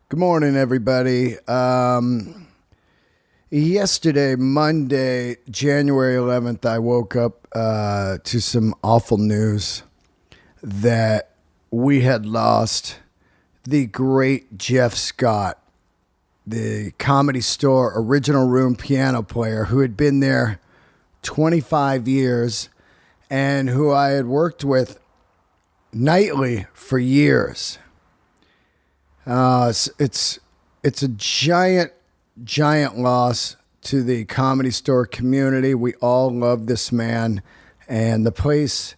Good morning, everybody. Yesterday, Monday, January 11th, I woke up to some awful news that we had lost the great Jeff Scott, the Comedy Store original room piano player who had been there 25 years and who I had worked with nightly for years. It's a giant loss to the Comedy Store community. We all love this man, and the place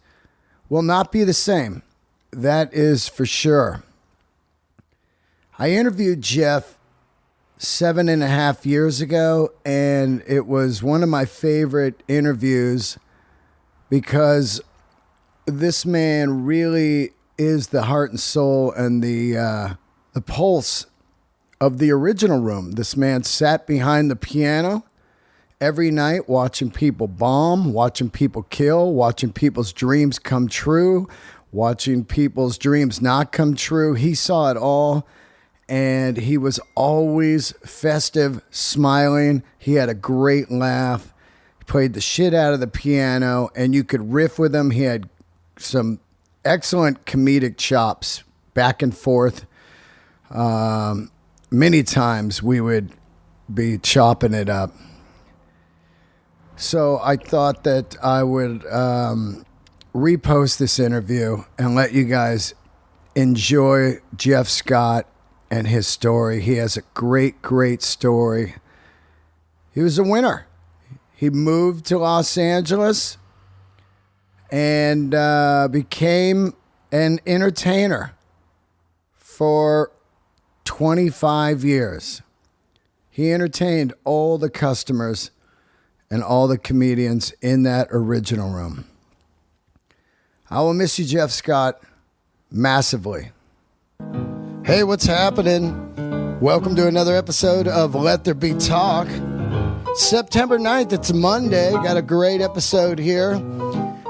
will not be the same. That is for sure. I interviewed Jeff 7.5 years ago, and it was one of my favorite interviews because this man really is the heart and soul and the pulse of the original room. This man sat behind the piano every night watching people bomb, watching people kill, watching people's dreams come true, watching people's dreams not come true. He saw it all, and he was always festive, smiling. He had a great laugh. He played the shit out of the piano, and you could riff with him. He had some excellent comedic chops back and forth. Many times we would be chopping it up. So I thought that I would repost this interview and let you guys enjoy Jeff Scott and his story. He has a great story. He was a winner. He moved to Los Angeles and became an entertainer for 25 years. He entertained all the customers and all the comedians in that original room. I will miss you, Jeff Scott, massively. Hey, what's happening? Welcome to another episode of Let There Be Talk. September 9th, it's Monday. Got a great episode here.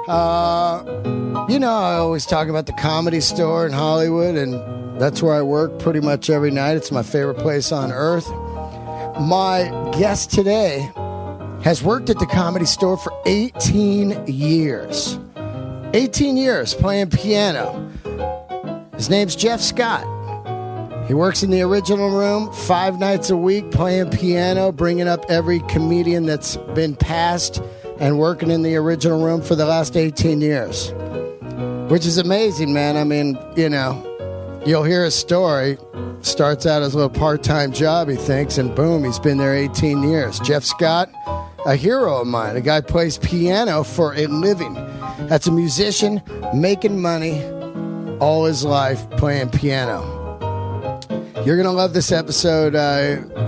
I always talk about the Comedy Store in Hollywood, and that's where I work pretty much every night. It's my favorite place on earth. My guest today has worked at the Comedy Store for 18 years. 18 years playing piano. His name's Jeff Scott. He works in the original room 5 nights a week playing piano, bringing up every comedian that's been passed and working in the original room for the last 18 years. Which is amazing, man. I mean, you'll hear his story. Starts out as a little part-time job, he thinks, and boom, he's been there 18 years. Jeff Scott, a hero of mine. A guy plays piano for a living. That's a musician making money all his life playing piano. You're going to love this episode.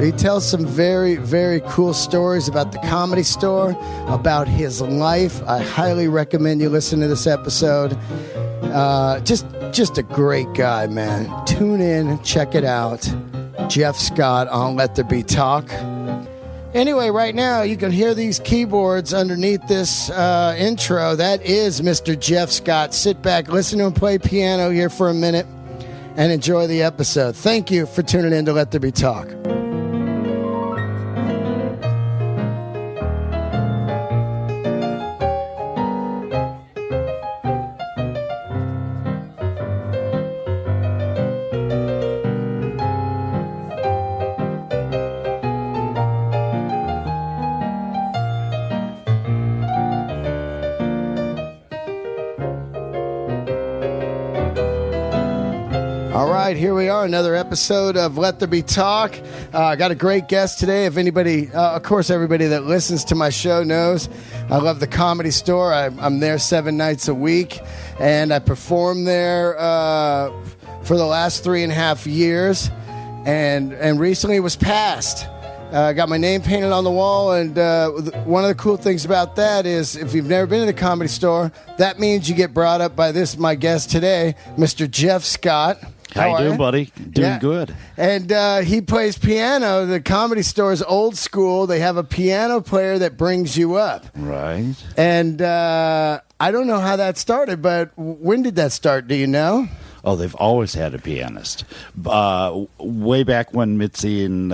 He tells some very, very cool stories about the Comedy Store, about his life. I highly recommend you listen to this episode. Just a great guy, man. Tune in, check it out. Jeff Scott on Let There Be Talk. Anyway, right now you can hear these keyboards underneath this intro. That is Mr. Jeff Scott. Sit back, listen to him play piano here for a minute, and enjoy the episode. Thank you for tuning in to Let There Be Talk. All right, here we are, another episode of Let There Be Talk. I got a great guest today. If anybody, of course, everybody that listens to my show knows I love the Comedy Store. I'm there 7 nights a week, and I perform there for the last 3.5 years, and recently was passed. I got my name painted on the wall, and one of the cool things about that is if you've never been to the Comedy Store, that means you get brought up by my guest today, Mr. Jeff Scott. How you doing, buddy? Doing good. And he plays piano. The Comedy Store is old school. They have a piano player that brings you up. Right. And I don't know how that started, but when did that start? Do you know? Oh, they've always had a pianist. Way back when Mitzi and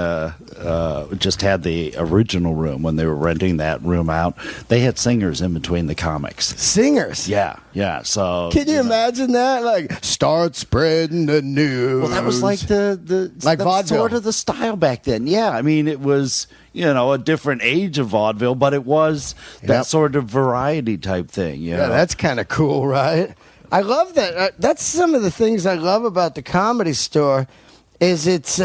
just had the original room, when they were renting that room out, they had singers in between the comics. Singers? Yeah. So can you imagine that? Like, start spreading the news. Well, that was like the vaudeville. sort of the style back then. Yeah, I mean, it was a different age of vaudeville, but it was that sort of variety type thing. Yeah, that's kind of cool, right? I love that. That's some of the things I love about the Comedy Store. Is it's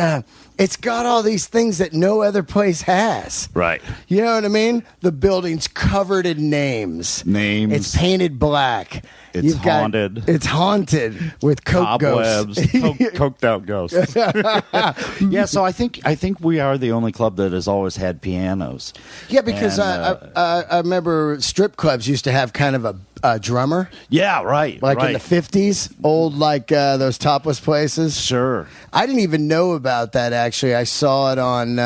got all these things that no other place has. Right. You know what I mean? The building's covered in names. It's painted black. It's haunted. It's haunted with coke cobwebs, ghosts. coked out ghosts. Yeah, so I think we are the only club that has always had pianos. Yeah, because I remember strip clubs used to have kind of a drummer. Yeah, right. Like in the 50s, old like those topless places. Sure. I didn't even know about that, actually. I saw it on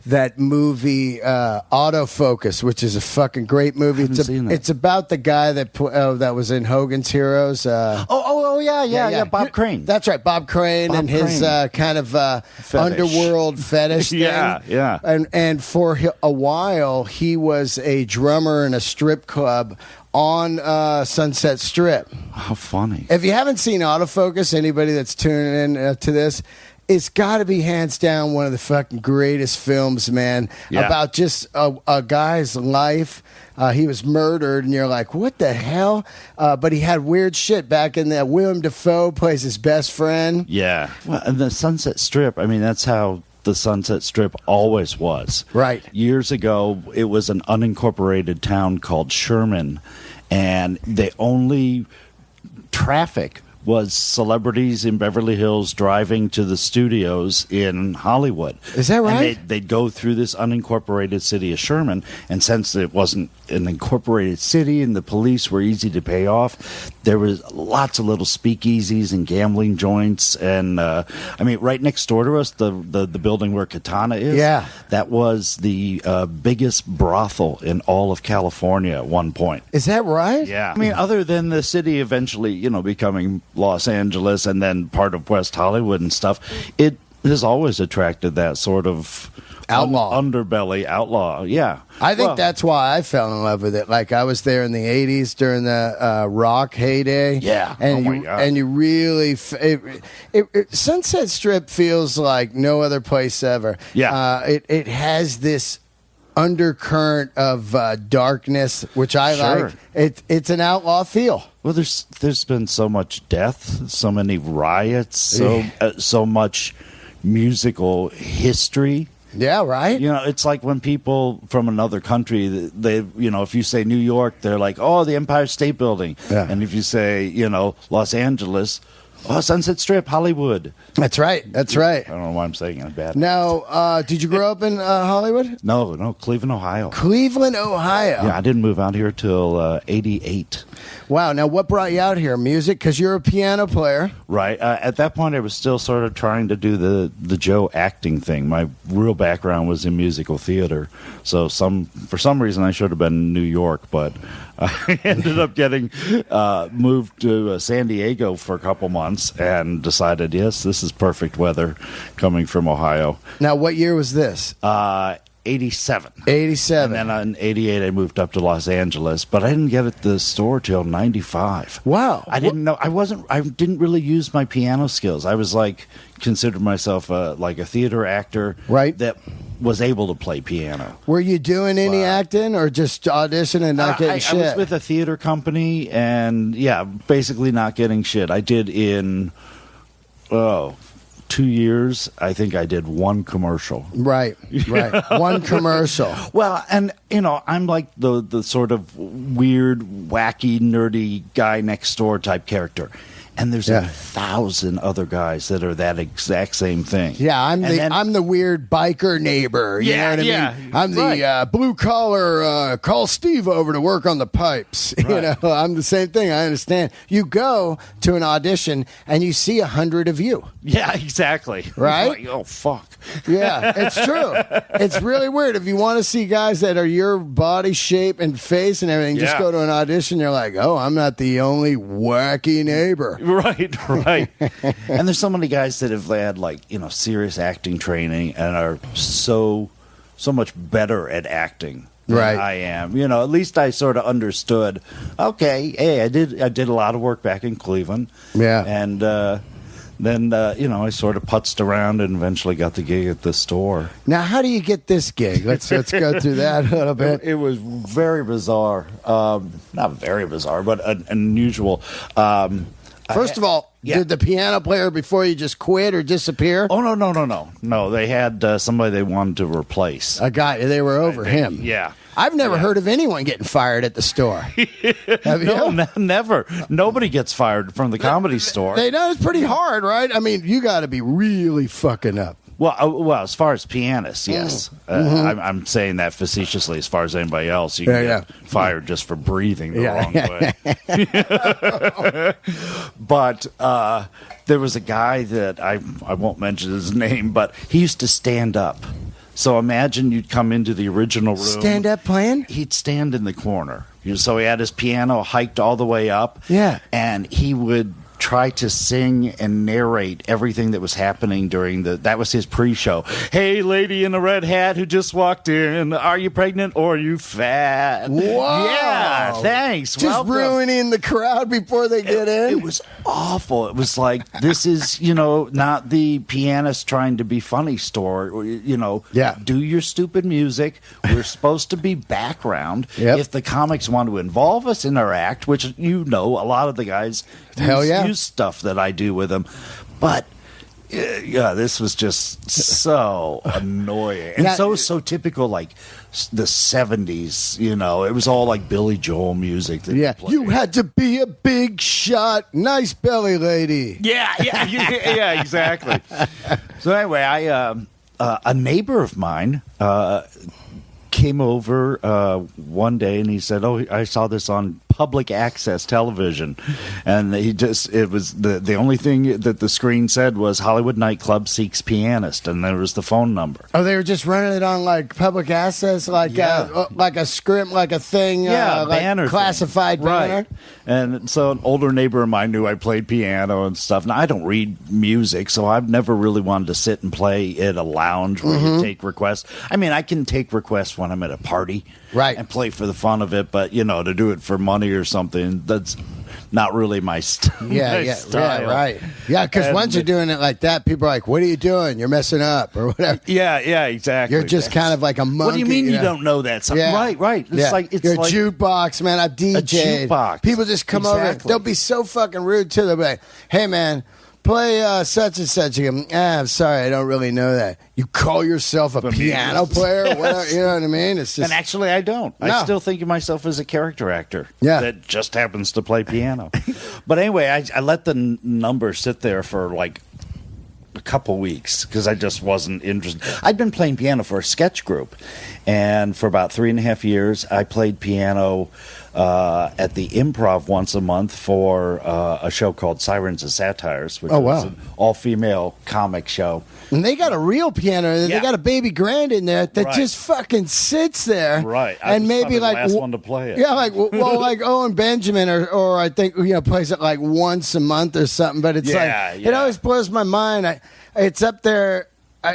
that movie Autofocus, which is a fucking great movie. It's about the guy that was in Hogan's Heroes. Yeah, Bob Crane. That's right, Bob Crane and his kind of underworld fetish thing. Yeah. And for a while, he was a drummer in a strip club on Sunset Strip. How funny. If you haven't seen Autofocus, anybody that's tuning in to this, it's got to be hands down one of the fucking greatest films, man, about just a guy's life. He was murdered, and you're like, what the hell? But he had weird shit back in there. Willem Dafoe plays his best friend. Yeah. Well, and the Sunset Strip, I mean, that's how the Sunset Strip always was. Right. Years ago, it was an unincorporated town called Sherman, and the only traffic was celebrities in Beverly Hills driving to the studios in Hollywood. Is that right? And they'd go through this unincorporated city of Sherman, and since it wasn't an incorporated city and the police were easy to pay off, there was lots of little speakeasies and gambling joints. And, I mean, right next door to us, the building where Katana is, that was the biggest brothel in all of California at one point. Is that right? Yeah. I mean, other than the city eventually, becoming Los Angeles and then part of West Hollywood and stuff, it has always attracted that sort of outlaw underbelly outlaw. Yeah, I think that's why I fell in love with it. Like, I was there in the 80s during the rock heyday. Yeah. And you really Sunset Strip feels like no other place ever. Yeah. It has this undercurrent of darkness, which I like. It's an outlaw feel. Well, there's been so much death, so many riots, so much musical history. Yeah, right. It's like when people from another country, they if you say New York, they're like, oh, the Empire State Building. Yeah. And if you say, Los Angeles, oh, Sunset Strip, Hollywood. That's right. I don't know why I'm saying it bad. Now, did you grow up in Hollywood? No, Cleveland, Ohio. Cleveland, Ohio. Yeah, I didn't move out here till 88. Wow. Now, what brought you out here? Music? Because you're a piano player. Right. At that point, I was still sort of trying to do the Joe acting thing. My real background was in musical theater. So for some reason, I should have been in New York, but I ended up getting moved to San Diego for a couple months and decided, yes, this is perfect weather coming from Ohio. Now, what year was this? 87. 87. And then in 88, I moved up to Los Angeles, but I didn't get at the store till 95. Wow. I didn't know. I didn't really use my piano skills. I was considered myself like a theater actor. Right. That was able to play piano. Were you doing any acting or just auditioning and not getting shit? I was with a theater company and, basically not getting shit. I did in, 2 years, I think I did one commercial. Right. One commercial. Well, and, I'm like the sort of weird, wacky, nerdy guy next door type character. And there's 1,000 other guys that are that exact same thing. Yeah, I'm the weird biker neighbor. You know what I mean? I'm the blue collar. Call Steve over to work on the pipes. Right. I'm the same thing. I understand. You go to an audition and you see 100 of you. Yeah, exactly. Right? Like, oh fuck. Yeah, it's true. It's really weird. If you want to see guys that are your body shape and face and everything, just go to an audition. You're like, oh, I'm not the only wacky neighbor. Right, right. And there's so many guys that have had like, serious acting training and are so much better at acting than Right. I am. At least I sort of understood, okay, hey, I did a lot of work back in Cleveland. Yeah. And then I sort of putzed around and eventually got the gig at the store. Now, how do you get this gig? Let's go through that a little bit. It was very bizarre. Not very bizarre, but unusual. First of all, Yeah. did the piano player before you just quit or disappear? Oh, no. They had somebody they wanted to replace. A guy, they were over him. Yeah. I've never Yeah. heard of anyone getting fired at the store. Have you? No, never. Nobody gets fired from the Comedy Store. They know it's pretty hard, right? I mean, you got to be really fucking up. Well, as far as pianists, yes. I'm saying that facetiously. As far as anybody else, you can get fired just for breathing the wrong way. But there was a guy that I won't mention his name, but he used to stand up. So imagine you'd come into the original room. Stand up playing? He'd stand in the corner. So he had his piano hiked all the way up. Yeah. And he would try to sing and narrate everything that was happening during that was his pre-show. Hey, lady in a red hat who just walked in, are you pregnant or are you fat? Whoa. Yeah, thanks. Just Welcome. ruining the crowd before they get in? It was awful. It was like, this is, not the pianist trying to be funny store. Yeah. Do your stupid music. We're supposed to be background. Yep. If the comics want to involve us in their act, which a lot of the guys Hell yeah. use stuff that I do with them. But yeah, this was just so annoying and Yeah. so typical, like the 70s. It was all like Billy Joel music. That Yeah. played. You had to be a big shot. Nice belly lady. Yeah, exactly. So anyway, a neighbor of mine came over one day and he said, "Oh, I saw this on public access television," and it was the only thing that the screen said was Hollywood nightclub seeks pianist, and there was the phone number. Oh, they were just running it on like public access, like like a script, like a thing, like banner classified thing. banner. Right. And so an older neighbor of mine knew I played piano and stuff. Now I don't read music, so I've never really wanted to sit and play at a lounge where you take requests. I mean, I can take requests when I'm at a party, Right. and play for the fun of it. But to do it for money or something, that's not really my style. Yeah, right. Yeah, because once you're doing it like that, people are like, "What are you doing? You're messing up," or whatever. Yeah, exactly. You're just kind of like a monkey. What do you mean you know? don't know that? Yeah. Right. It's like you're a jukebox, man. I've DJ'd. jukebox. People just come over. Exactly. They'll be so fucking rude too. They'll be like, "Hey, man, play such and such." You go, I'm sorry, I don't really know that. You call yourself a piano player? Whatever, you know what I mean? It's just. And actually, I don't. No. I still think of myself as a character actor that just happens to play piano. But anyway, I let the number sit there for like a couple weeks because I just wasn't interested. I'd been playing piano for a sketch group, and for about 3.5 years, I played piano at the Improv once a month for a show called Sirens and Satires, which was an all-female comic show. And they got a real piano. They Yeah. got a baby grand in there that Right. just fucking sits there. Right. I And was maybe probably the like last one to play it. Yeah, like like Owen Benjamin or I think plays it like once a month or something. But it's it always blows my mind. It's up there.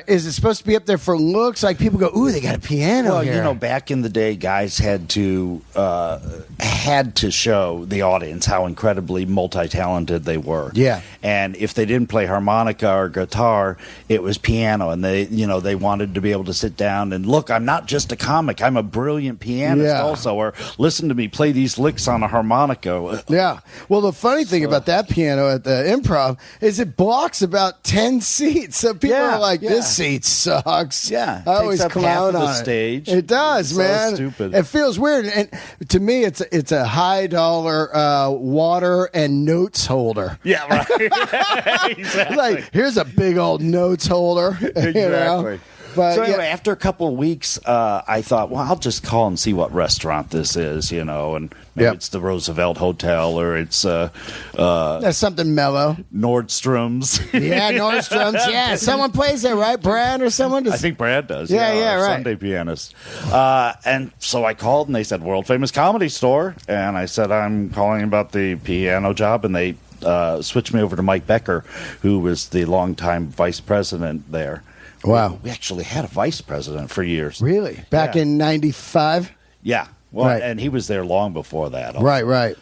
Is it supposed to be up there for looks? Like people go, "Ooh, they got a piano Well, here." back in the day, guys had to show the audience how incredibly multi-talented they were. Yeah. And if they didn't play harmonica or guitar, it was piano, and they wanted to be able to sit down and look. I'm not just a comic; I'm a brilliant pianist also. Or listen to me play these licks on a harmonica. Yeah. Well, the funny thing about that piano at the Improv is it blocks about 10 seats. So people are like, "This seat sucks." Yeah, I always takes up come half out of the on stage. It does, It's so man. stupid. It feels weird, and to me, it's a high dollar water and notes holder. Yeah, right. Exactly. Like, here's a big old notes holder. Exactly. But so anyway, after a couple of weeks, I thought, well, I'll just call and see what restaurant this is, and maybe it's the Roosevelt Hotel or it's that's something mellow. Nordstrom's. Yeah, Nordstrom's. Yeah, someone plays there, right? Brad or someone? I think Brad does. Yeah, our right. Sunday pianist. And so I called and they said, World Famous Comedy Store. And I said, I'm calling about the piano job. And they switched me over to Mike Becker, who was the longtime vice president there. Wow. We actually had a vice president for years. Really? Back Yeah. in 95? Yeah. Well, Right. and he was there long before that. Right.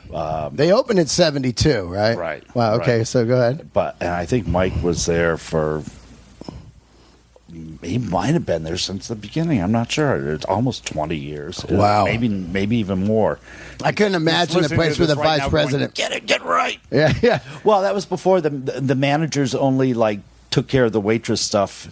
They opened in 72, right? Right, Wow, okay, right. so go ahead. And I think Mike was there for. He might have been there since the beginning. I'm not sure. It's almost 20 years. Wow. Maybe even more. I couldn't imagine a Listening place to with a this right vice now president. Going, get right. Yeah. Well, that was before the managers only like took care of the waitress stuff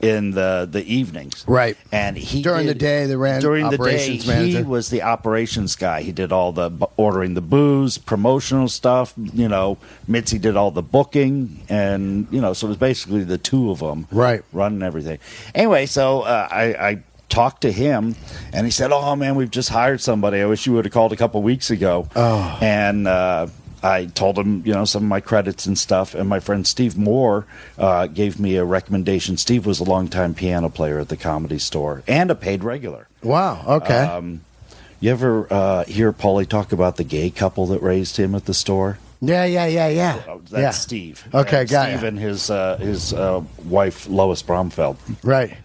in the evenings, Right. And he During did- the day, they ran during operations the day, manager. he was the operations guy. He did all the ordering the booze, promotional stuff. Mitzi did all the booking, and so it was basically the two of them, Right. running everything. Anyway, so I talked to him, and he said, "Oh man, we've just hired somebody. I wish you would have called a couple weeks ago." Oh. And I told him, some of my credits and stuff, and my friend Steve Moore gave me a recommendation. Steve was a longtime piano player at the Comedy Store and a paid regular. Wow, okay. You ever hear Paulie talk about the gay couple that raised him at the store? Yeah. That's Yeah. Steve. Okay, And got Steve ya. and his wife, Lois Bromfeld. Right.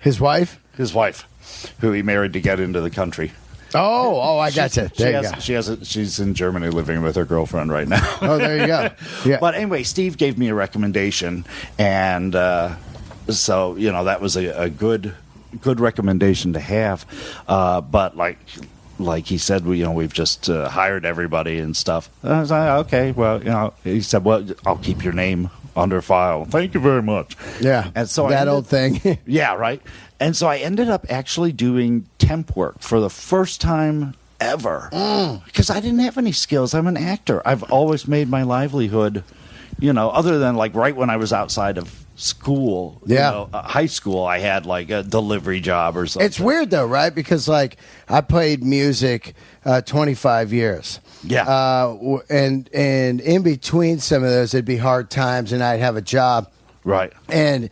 His wife? His wife, who he married to get into the country. Oh, I got you. There you go. She's in Germany living with her girlfriend right now. Oh, there you go. Yeah. But anyway, Steve gave me a recommendation, and so that was a good recommendation to have. But like he said, we've just hired everybody and stuff. I was like, okay, well, he said, well, I'll keep your name under file. Thank you very much. Yeah. And so that old thing. Yeah, right. And so I ended up actually doing temp work for the first time ever because I didn't have any skills. I'm an actor. I've always made my livelihood, other than like right when I was outside of school, Yeah. high school, I had like a delivery job or something. It's weird though, right? Because I played music 25 years. Yeah. And in between some of those, it'd be hard times, and I'd have a job. Right. And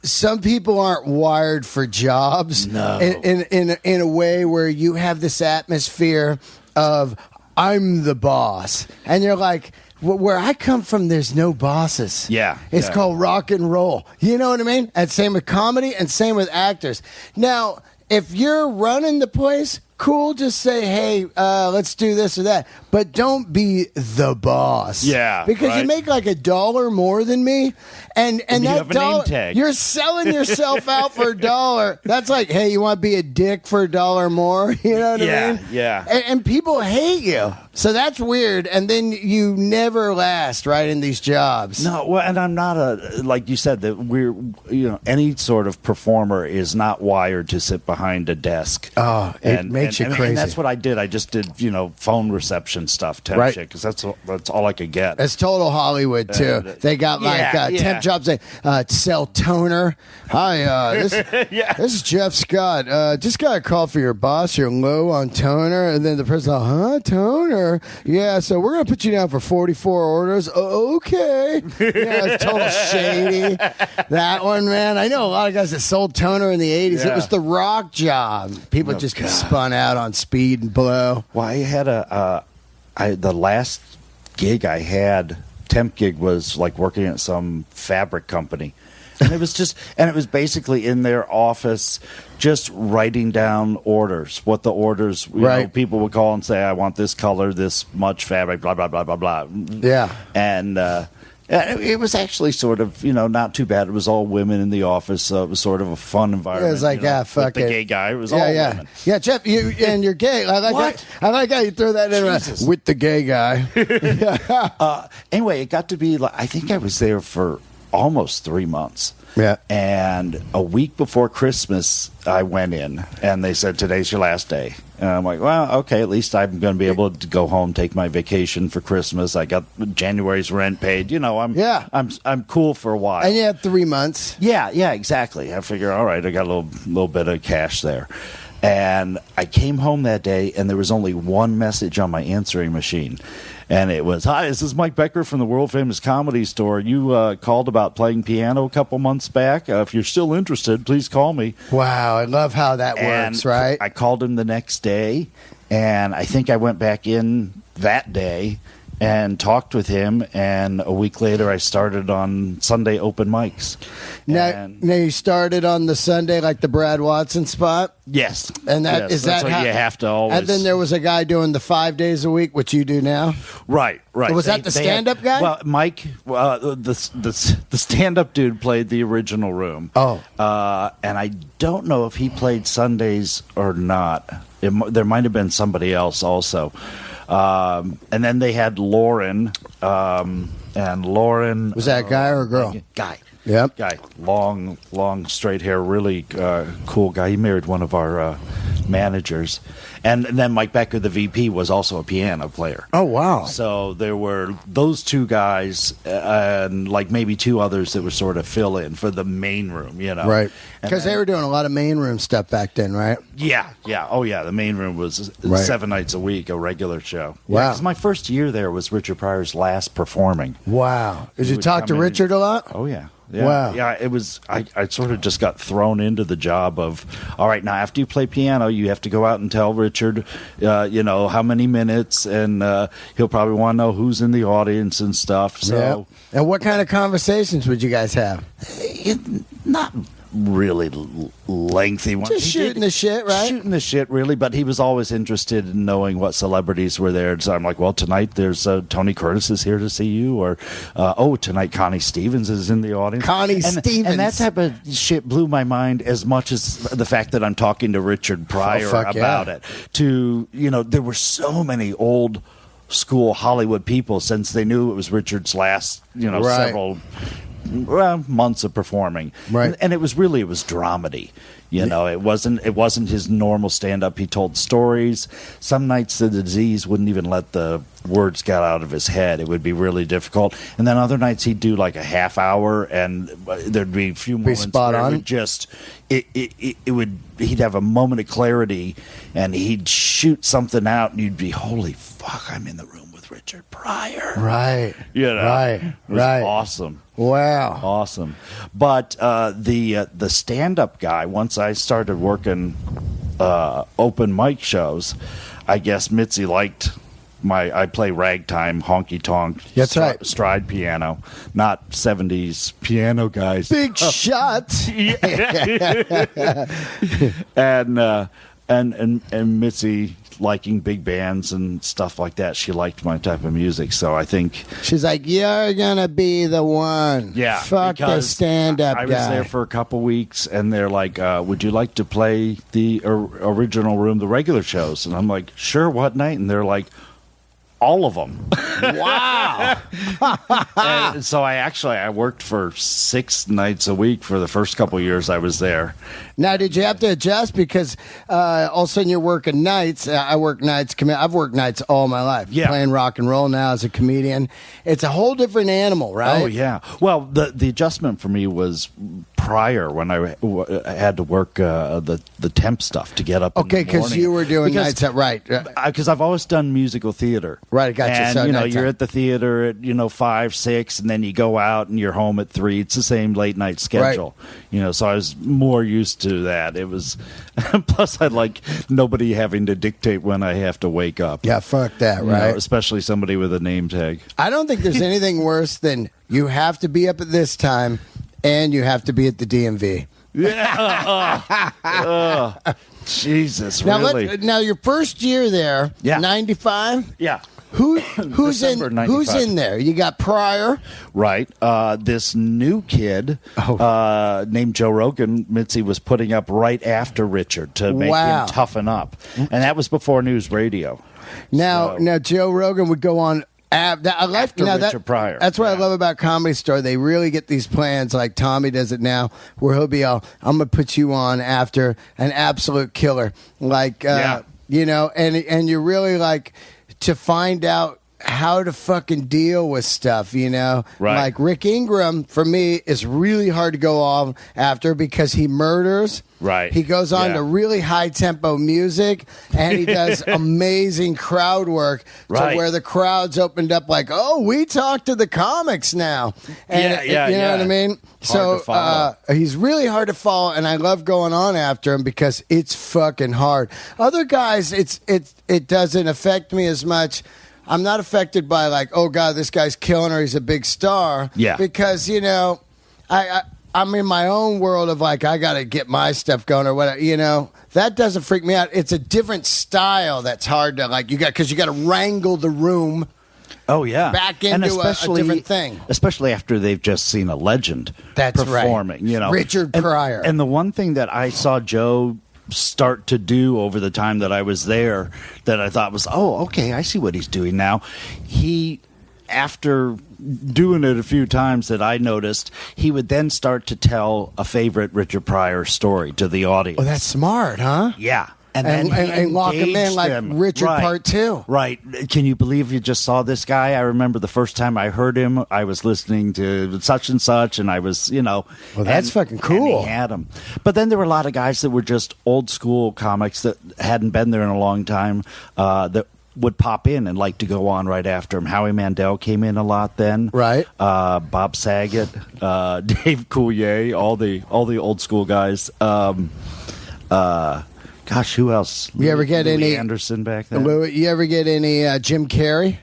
some people aren't wired for jobs. No. In a way where you have this atmosphere of I'm the boss, and you're like, where I come from, there's no bosses. Yeah, It's yeah. called rock and roll. You know what I mean? And same with comedy and same with actors. Now, if you're running the place, cool, just say, hey, let's do this or that. But don't be the boss. Yeah, Because you right. make like $1 more than me. And you that have a name dollar, tag. you're selling yourself out for $1. That's like, hey, you want to be a dick for $1 more? You know what I Yeah, mean? yeah. And people hate you. So that's weird. And then you never last, right, in these jobs. No, well, and I'm not like you said, that we're, any sort of performer is not wired to sit behind a desk. Oh, it makes you crazy. And that's what I did. I just did, phone reception stuff, temp Right. shit, because that's all I could get. It's total Hollywood too. They got like Yeah, yeah. temp jobs. They sell toner. Hi, this is Jeff Scott. Just got a call for your boss. You're low on toner, and then the person, toner? Yeah, so we're gonna put you down for 44 orders. Okay. Yeah, it's total shady. That one, man. I know a lot of guys that sold toner in the 80s. It Yeah. was the rock job. People just spun out on speed and blow. Well, I had the last gig I had, temp gig, was like working at some fabric company. And it was basically in their office, just writing down orders, what the orders, Right. people would call and say, I want this color, this much fabric, blah, blah, blah, blah, blah. Yeah. And it was actually sort of, not too bad. It was all women in the office, so it was sort of a fun environment. It was like, fuck with it. the gay guy, it was Yeah, all yeah. women. Yeah, Jeff, you're gay. I like What? that. I like how you throw that in Jesus. with the gay guy. Anyway, it got to be like, I think I was there for almost 3 months. Yeah. And a week before Christmas, I went in, and they said, today's your last day. And I'm like, well, okay, at least I'm going to be able to go home, take my vacation for Christmas. I got January's rent paid. I'm cool for a while. And you had 3 months. Yeah, exactly. I figure, all right, I got a little bit of cash there. And I came home that day, and there was only one message on my answering machine. And it was, hi, this is Mike Becker from the world-famous Comedy Store. You called about playing piano a couple months back. If you're still interested, please call me. Wow, I love how that And works, right? I called him the next day, and I think I went back in that day, and talked with him. And a week later, I started on Sunday open mics. Now you started on the Sunday like the Brad Watson spot. Yes, And that yes, is that's that what you have to always. And then there was a guy doing the 5 days a week, which you do now. Right. Was that the stand-up guy? Well, Mike, the stand-up dude played the original room. Oh. And I don't know if he played Sundays or not. There might have been somebody else also. And then they had Lauren. And Lauren Was that a guy or a girl? Guy. Yep. Guy, long straight hair, really cool guy. He married one of our managers, and then Mike Becker, the VP, was also a piano player. Oh wow! So there were those two guys, and like maybe two others that would sort of fill in for the main room, Right? Because they were doing a lot of main room stuff back then, right? Yeah. Oh yeah, the main room was Right. 7 nights a week, a regular show. Wow. 'Cause my first year there was Richard Pryor's last performing. Wow! Did you would talk to come in- Richard a lot? Oh yeah. Yeah. Wow. Yeah, it was. I sort of just got thrown into the job of, all right, now after you play piano, you have to go out and tell Richard, how many minutes, and he'll probably want to know who's in the audience and stuff. So, Yeah. And what kind of conversations would you guys have? not really lengthy ones. Just He shooting the shit, right? Shooting the shit, really. But he was always interested in knowing what celebrities were there. So I'm like, well, tonight there's Tony Curtis is here to see you, or tonight Connie Stevens is in the audience. Stevens. And that type of shit blew my mind as much as the fact that I'm talking to Richard Pryor about it. There were so many old school Hollywood people, since they knew it was Richard's last, Right. several months of performing, right? And it was dramedy. It wasn't his normal stand up. He told stories. Some nights the disease wouldn't even let the words get out of his head. It would be really difficult. And then other nights he'd do like a half hour, and there'd be a few moments spot where on. it would just he'd have a moment of clarity, and he'd shoot something out, and you'd be, holy fuck, I'm in the room with Richard Pryor. Right. It was Right. awesome. Wow. Awesome. But the stand-up guy, once I started working open mic shows, I guess Mitzi liked I play ragtime, honky-tonk, That's right. stride piano, not 70s piano guys. Big shots. And Mitzi, liking big bands and stuff like that, she liked my type of music. So I think She's like, you're gonna be the one. yeah, Fuck the because stand-up guy. I was there for a couple weeks, and they're like, would you like to play the original room, the regular shows? And I'm like, sure, what night? And they're like, all of them. Wow. And so I worked for 6 nights a week for the first couple of years I was there. Now, did you have to adjust because all of a sudden you're working nights? I work nights. I've worked nights all my life. Yeah. Playing rock and roll now as a comedian. It's a whole different animal, right? Oh yeah. Well, the adjustment for me was prior when I had to work the temp stuff to get up. Okay, because you were doing nights at right. Because I've always done musical theater. Right, I got you. And So you're nighttime. at the theater at 5, 6, and then you go out and you're home at 3. It's the same late night schedule. So I was more used to that. It was plus I like nobody having to dictate when I have to wake up. Yeah, fuck that, You know, right? especially somebody with a name tag. I don't think there's anything worse than you have to be up at this time and you have to be at the DMV. Jesus, Now, really? now your first year there, Yeah. 95. Yeah. Who's December in 95. Who's in there? You got Pryor. Right. This new kid named Joe Rogan, Mitzi was putting up right after Richard to make Wow. him toughen up. And that was before news radio. Now Joe Rogan would go on. After Richard Pryor. That's what I Yeah. love about Comedy Store. They really get these plans, like Tommy does it now, where he'll be all, I'm going to put you on after an absolute killer. Like, and you're really like, to find out how to fucking deal with stuff, Right. Like Rick Ingram, for me, is really hard to go off after because he murders. Right. He goes on Yeah. to really high tempo music and he does amazing crowd work Right. to where the crowds opened up like, oh, we talk to the comics now. And Yeah, you know what I mean? Hard to follow. He's really hard to follow, and I love going on after him because it's fucking hard. Other guys, it doesn't affect me as much. I'm not affected by like, oh God, this guy's killing her. He's a big star. Yeah. Because I'm in my own world of like, I got to get my stuff going or whatever. That doesn't freak me out. It's a different style that's hard to like. Because you got to wrangle the room. Oh yeah, back into a different thing. Especially after they've just seen a legend performing. Right. Richard Pryor. And the one thing that I saw Joe start to do over the time that I was there that I thought was, oh, okay, I see what he's doing now. After doing it a few times that I noticed, he would then start to tell a favorite Richard Pryor story to the audience. Oh, that's smart, huh? Yeah. And lock him in like Richard Part 2. Right. Can you believe you just saw this guy? I remember the first time I heard him, I was listening to such and such, and I was, Well, that's fucking cool. And he had him. But then there were a lot of guys that were just old school comics that hadn't been there in a long time that would pop in and like to go on right after him. Howie Mandel came in a lot then. Right. Bob Saget, Dave Coulier, all the old school guys. Gosh, who else? You ever get Louis any Anderson back then? You ever get any Jim Carrey?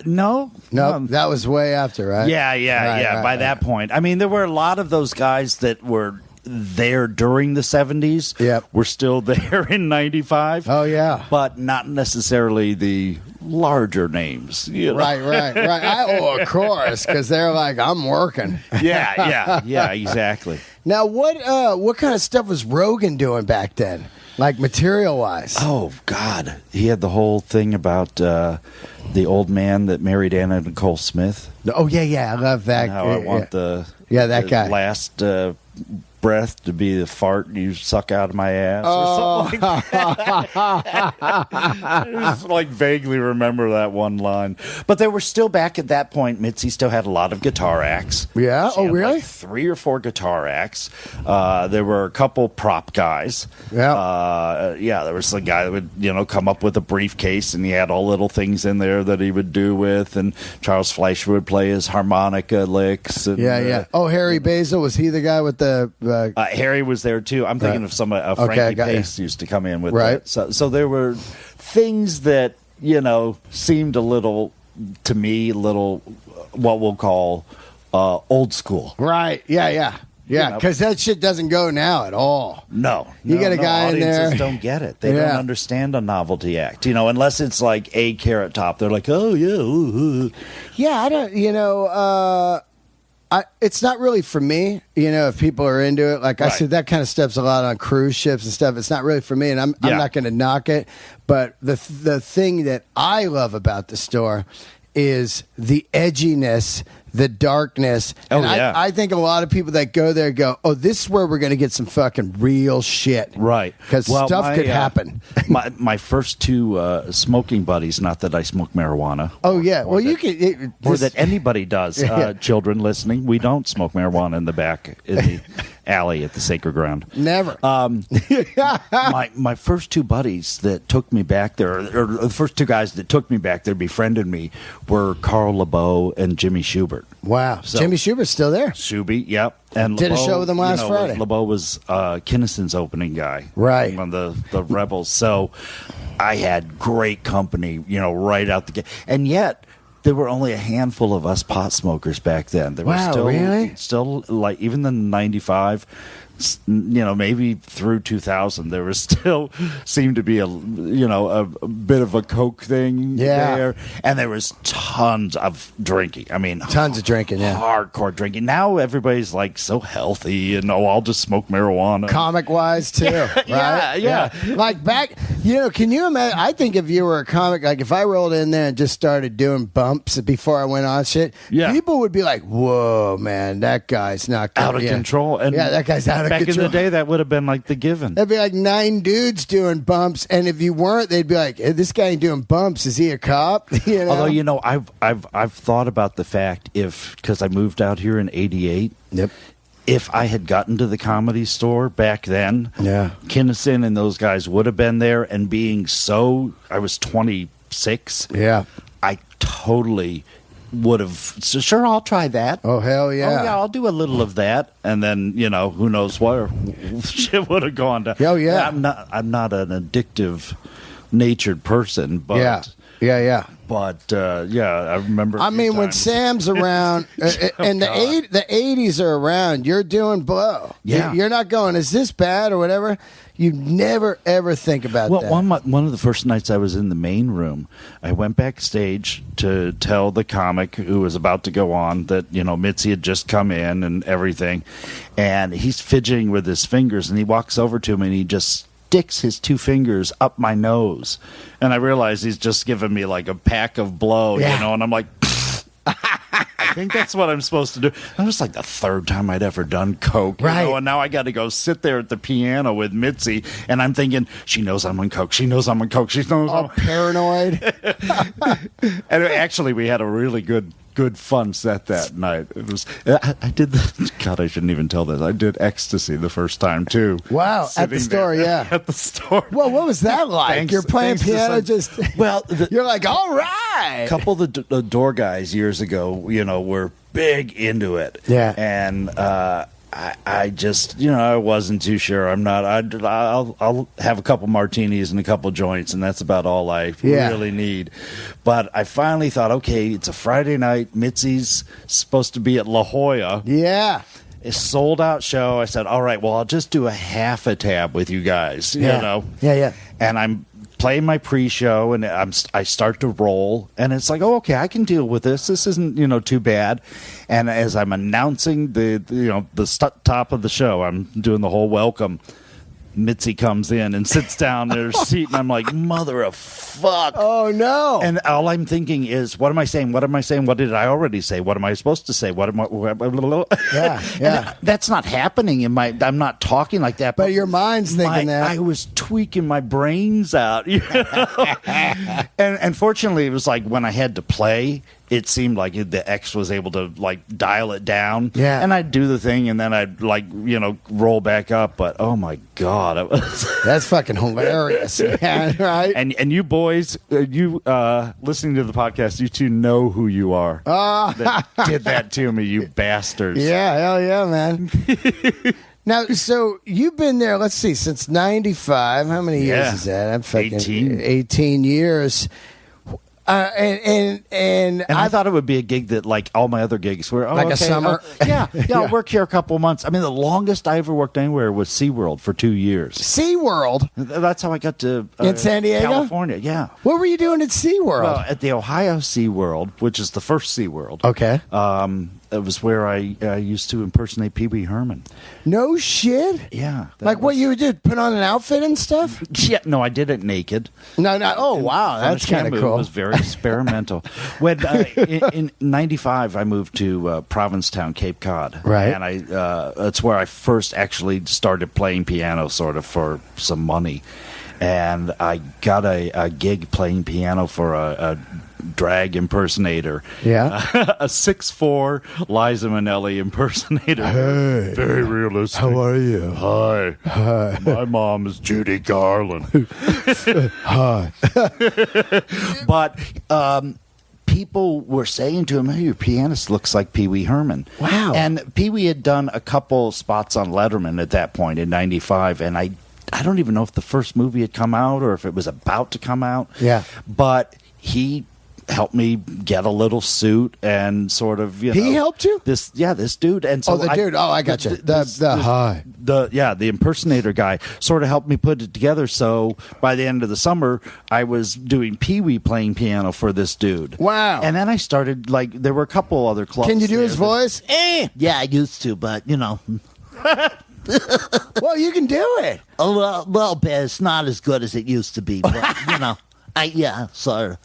No. That was way after, right? Yeah. Right, By that point, I mean, there were a lot of those guys that were there during the 70s. Yep. Were still there in 95. Oh yeah, but not necessarily the larger names. Right. Of course, because they're like, I'm working. Yeah, exactly. Now, what kind of stuff was Rogan doing back then, like material-wise? Oh, God. He had the whole thing about the old man that married Anna Nicole Smith. Oh, yeah. I love that. And how I want the guy. last breath to be the fart you suck out of my ass or something like that. I just like vaguely remember that one line. But they were still back at that point. Mitzi still had a lot of guitar acts. Yeah? She had really? Like 3 or 4 guitar acts. There were a couple prop guys. Yeah. There was a guy that would, come up with a briefcase and he had all little things in there that he would do with, and Charles Fleischer would play his harmonica licks. And, Harry Basil, was he the guy with the... Harry was there too. I'm thinking of Frankie Pace used to come in with that. So there were things that seemed a little what we'll call old school. Right. Yeah. Because that shit doesn't go now at all. No, you got a guy in there. Audiences don't get it. They don't understand a novelty act. Unless it's like a Carrot Top. They're like, oh yeah, ooh. Yeah. I don't. It's not really for me, if people are into it. Like I said, that kind of stuff's a lot on cruise ships and stuff. It's not really for me, and I'm not going to knock it. But the thing that I love about the store is the edginess, the darkness. And I think a lot of people that go there go, oh, this is where we're going to get some fucking real shit. Right. Because stuff could happen. my first 2 smoking buddies, not that I smoke marijuana. Oh, yeah. Well, you can... Or that anybody does. Children listening, we don't smoke marijuana in the back, in the alley at the Sacred Ground. Never. My first 2 buddies that took me back there, or the first 2 guys that took me back there, befriended me, were Carl LeBeau and Jimmy Schubert. Wow. So, Jimmy Schubert's still there. Shuby, yep. And did LeBeau, a show with them last Friday. LeBeau was Kinnison's opening guy. Right. One of the Rebels. So I had great company, right out the gate. And yet, there were only a handful of us pot smokers back then. There were still like, even the 95, maybe through 2000, there was still seemed to be a bit of a coke thing there, and there was tons of drinking. I mean, tons of drinking, hardcore drinking. Now everybody's like so healthy, and I'll just smoke marijuana. Comic wise too, right? Yeah. Like back, can you imagine? I think if you were a comic, like if I rolled in there and just started doing bumps before I went on shit, people would be like, "Whoa, man, that guy's not out of control." And that guy's out of back control. in the day, that would have been like the given. That'd be like 9 dudes doing bumps, and if you weren't, they'd be like, hey, "This guy ain't doing bumps. Is he a cop?" Although I've thought about the fact because I moved out here in '88. Yep. If I had gotten to the Comedy Store back then, Kinnison and those guys would have been there. And I was 26. Yeah, I totally would have. So sure, I'll try that. Oh hell yeah! Oh yeah, I'll do a little of that, and then who knows where shit would have gone to. Oh yeah, I'm not an addictive natured person, but Yeah, yeah. But yeah, I remember. I mean, when Sam's around and the 80s are around, you're doing blow. Yeah. You're not going, is this bad or whatever? You never, ever think about that. One of the first nights I was in the main room, I went backstage to tell the comic who was about to go on that, you know, Mitzi had just come in and everything. And he's fidgeting with his fingers, and he walks over to him and he just sticks his two fingers up my nose. And I realize he's just giving me like a pack of blow, Yeah. you know, and I'm like, I think that's what I'm supposed to do. That was like the third time I'd ever done coke, you Right. know, and now I got to go sit there at the piano with Mitzi, and I'm thinking, she knows I'm on coke. She knows I'm on coke. She knows All paranoid. And actually, we had a really good fun set that night. It was I did the God, I shouldn't even tell this. I did ecstasy the first time too. Wow, at Sitting the store, there yeah. at the store. Well, what was that like? Thanks- You're playing thanks to piano, some- just Well, you're like, all right. a couple of the door guys years ago, you know, were big into it. Yeah. And I just, you know, I wasn't too sure. I'll have a couple martinis and a couple joints, and that's about all I Yeah. really need. But I finally thought, okay, it's a Friday night. Mitzi's supposed to be at La Jolla. Yeah. A sold out show. I said, all right, well, I'll just do a half a tab with you guys, Yeah. you know? Yeah, yeah. And I'm playing my pre-show, and I start to roll, and it's like, oh, okay, I can deal with this. This isn't, you know, too bad. And as I'm announcing the top of the show, I'm doing the whole welcome. Mitzi comes in and sits down in her seat, and I'm like, mother of fuck. Oh, no. And all I'm thinking is, what am I saying? What am I saying? What did I already say? What am I supposed to say? What am I? Yeah, yeah. And that's not happening in my. I'm not talking like that. But your mind's thinking that. I was tweaking my brains out. You know? and fortunately, it was like when I had to play, it seemed like the X was able to like dial it down. Yeah. And I'd do the thing, and then I'd like, you know, roll back up. But oh my god, it was. That's fucking hilarious, man, right? And you boys, you listening to the podcast, you two know who you are. That did that to me, you bastards. Yeah, hell yeah, man. Now, so you've been there, let's see, since 95. How many years Yeah. is that? I'm fucking 18. 18 years. And I thought it would be a gig that, like all my other gigs, were Like a summer? yeah, I'll work here a couple of months. I mean, the longest I ever worked anywhere was SeaWorld for 2 years. SeaWorld. That's how I got to In San Diego? California. Yeah. What were you doing at SeaWorld? Well, at the Ohio SeaWorld, which is the first SeaWorld. Okay. It was where I used to impersonate Pee Wee Herman. No shit? Yeah. that Like what was- you did? Put on an outfit and stuff? Yeah, no, I did it naked. No, no. Oh, wow. On That's a kind of Shamu. cool. It was very experimental. When in '95, I moved to Provincetown, Cape Cod. Right. And that's where I first actually started playing piano, sort of for some money. And I got a gig playing piano for a drag impersonator. Yeah. A 6'4" Liza Minnelli impersonator. Hey. Very realistic. How are you? Hi. Hi. My mom is Judy Garland. Hi. But people were saying to him, hey, your pianist looks like Pee Wee Herman. Wow. And Pee Wee had done a couple spots on Letterman at that point in '95, and I don't even know if the first movie had come out or if it was about to come out. Yeah. But he helped me get a little suit and sort of, you know. He helped you? This dude. And so Oh, the dude. Oh, I got you. Hi. The impersonator guy sort of helped me put it together. So by the end of the summer, I was doing Pee Wee playing piano for this dude. Wow. And then I started, like, there were a couple other clubs. Can you do there his that- voice? Yeah, I used to, but, you know. Well, you can do it. A little bit. It's not as good as it used to be, but you know, sorry.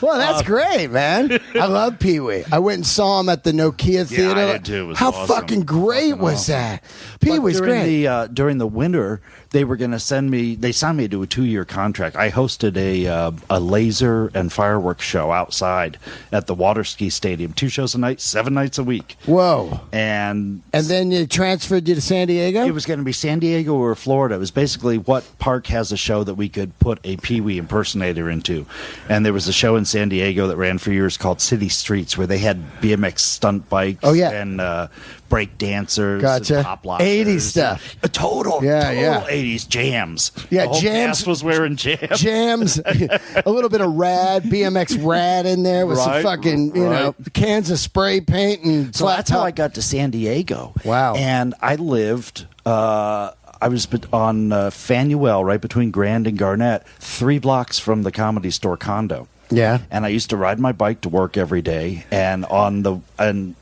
Well, that's great, man. I love Pee Wee. I went and saw him at the Nokia Theater. I did too. It was How awesome. fucking great Fucking was awesome. that? Pee But Wee's great. During the winter, they were going to send me. They signed me to a 2-year contract. I hosted a laser and fireworks show outside at the water ski stadium. 2 shows a night, 7 nights a week, Whoa. and And then you transferred you to San Diego? it was going to be San Diego or Florida. It was basically what park has a show that we could put a Pee Wee impersonator into, and there was a show in in San Diego that ran for years called City Streets, where they had BMX stunt bikes. Oh, yeah. And break dancers. Gotcha. And pop lockers. 80s stuff. Total Yeah, yeah. 80s jams. Yeah, The whole jams. cast was wearing jams. Jams, a little bit of rad, BMX rad in there with some Right, fucking, you know, cans of spray paint and So flat that's how top. I got to San Diego. Wow. And I lived, I was on Fanuel, right between Grand and Garnett, 3 blocks from the Comedy Store condo. Yeah. And I used to ride my bike to work every day. And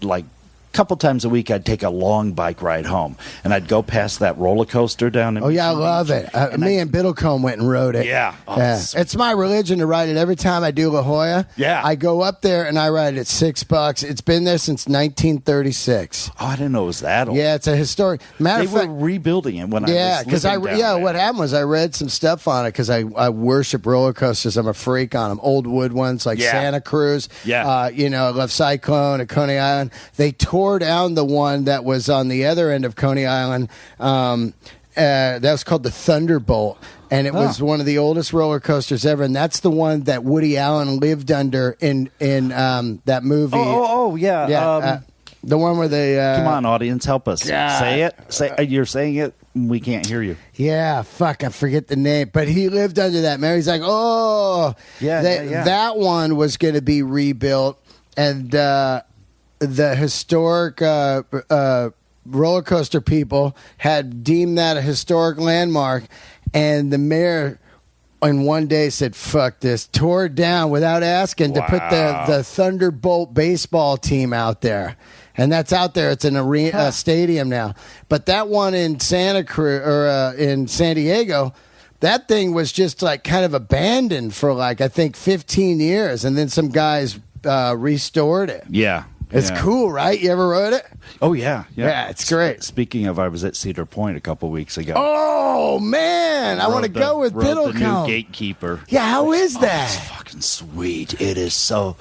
like, couple times a week I'd take a long bike ride home, and I'd go past that roller coaster down in Oh yeah, I Mission love Beach. it. Me and Biddlecombe went and rode it. Yeah. Oh, yeah. It's my religion to ride it every time I do La Jolla. Yeah. I go up there and I ride it at $6. It's been there since 1936. Oh, I didn't know it was that old. Yeah, it's a historic. Matter They of were fact, rebuilding it when I yeah, was because living down there. what happened was I read some stuff on it because I worship roller coasters. I'm a freak on them. Old wood ones like Yeah. Santa Cruz. Yeah. You know, I love Cyclone at Coney Island. They tore down the one that was on the other end of Coney Island. That was called the Thunderbolt. And it was one of the oldest roller coasters ever, and that's the one that Woody Allen lived under in that movie. Yeah. Yeah, the one where they Come on, audience, help us. God. Say it. You're saying it. We can't hear you. Yeah, fuck, I forget the name, but he lived under that. Mary's like, Yeah, yeah. that one was going to be rebuilt, and the historic roller coaster people had deemed that a historic landmark, and the mayor in one day said, fuck this, tore it down without asking to put the Thunderbolt baseball team out there. And that's out there. It's an arena, stadium now. But that one in Santa Cruz or in San Diego, that thing was just like kind of abandoned for like I think 15 years, and then some guys restored it. Yeah. It's cool, right? You ever rode it? Oh, yeah. Yeah, it's great. Speaking of, I was at Cedar Point a couple weeks ago. Oh man, I want to go with rode the new Biddlecombe. gatekeeper. Yeah, how is that? It's fucking sweet. It is so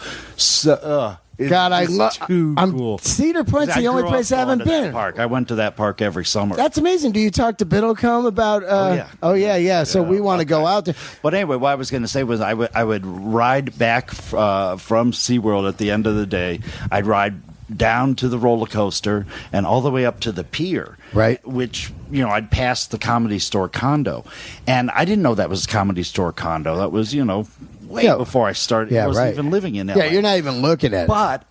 God, I love. too I'm cool. Cedar Point's the only grew place up I haven't going to that been. Park. I went to that park every summer. That's amazing. Do you talk to Biddlecombe about? Oh, yeah. yeah. So we want to go out there. But anyway, what I was going to say was I would ride back from SeaWorld at the end of the day. I'd ride down to the roller coaster and all the way up to the pier. Right. Which, I'd pass the Comedy Store condo. And I didn't know that was Comedy Store condo. That was, way Yeah. before I started. Yeah, I wasn't right. even living in LA. Yeah, you're not even looking at it. But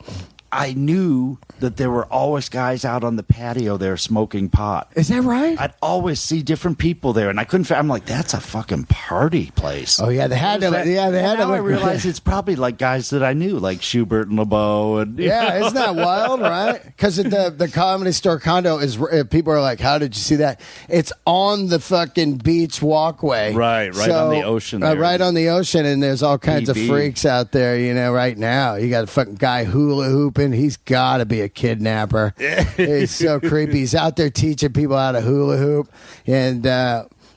I knew that there were always guys out on the patio there smoking pot. Is that right? I'd always see different people there, and I couldn't. I'm like, that's a fucking party place. Oh yeah, they had to. Yeah, they had to. Now I realize it's probably like guys that I knew, like Schubert and LeBeau, and Yeah, isn't that wild, right? Because the Comedy Store condo is. People are like, "How did you see that?" It's on the fucking beach walkway, Right on the ocean there. right on the ocean, and there's all kinds of PB. freaks out there. Right now, you got a fucking guy hula hooping. He's got to be a kidnapper. He's so creepy. He's out there teaching people how to hula hoop, and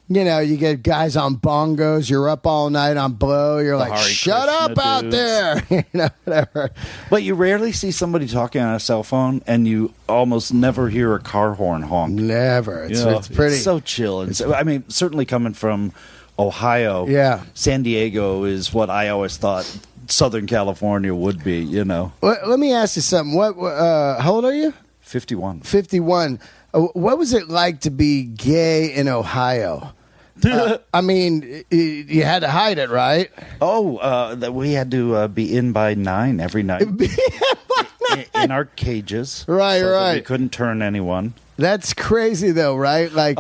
you get guys on bongos. You're up all night on blow. You're like, Hare shut up Krishna out dudes. there. Whatever. But you rarely see somebody talking on a cell phone, and you almost never hear a car horn honk. Never. It's pretty. It's so chill, and so, I mean, certainly coming from Ohio, Yeah. San Diego is what I always thought Southern California would be. Let me ask you something. How old are you? 51. 51. What was it like to be gay in Ohio? I mean, you had to hide it, right? That we had to be in by 9 every night in our cages. Right, so that right. we couldn't turn anyone. That's crazy, though, right? Like,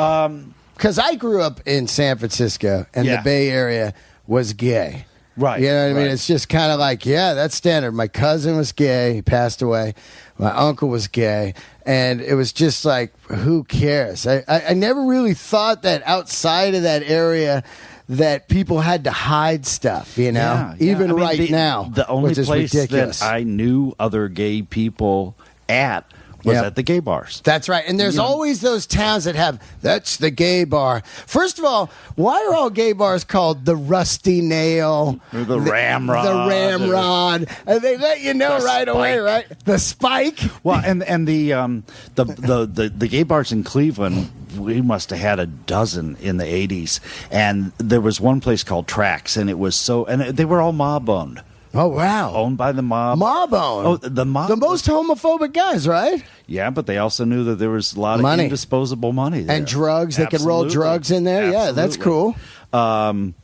because I grew up in San Francisco, and the Yeah. Bay Area was gay. Right. You know what I mean? right. It's just kind of like, yeah, that's standard. My cousin was gay. He passed away. My uncle was gay. And it was just like, who cares? I never really thought that outside of that area that people had to hide stuff, Yeah. Even I mean, right now. The only which is place ridiculous. that I knew other gay people at was Yep. at the gay bars. That's right. And there's always those towns that have, that's the gay bar. First of all, why are all gay bars called the Rusty Nail? Or the Ramrod. The Ramrod. They let you know The right away, Spike. right? The Spike. Well, and the gay bars in Cleveland, we must have had a dozen in the 80s. And there was one place called Trax, and it was and they were all mob owned. Oh, wow. owned by the mob. Mob owned. Oh, the mob. The most homophobic guys, right? Yeah, but they also knew that there was a lot Money. of indisposable money there. And drugs. They could roll Absolutely. drugs in there. Yeah, that's Absolutely. cool.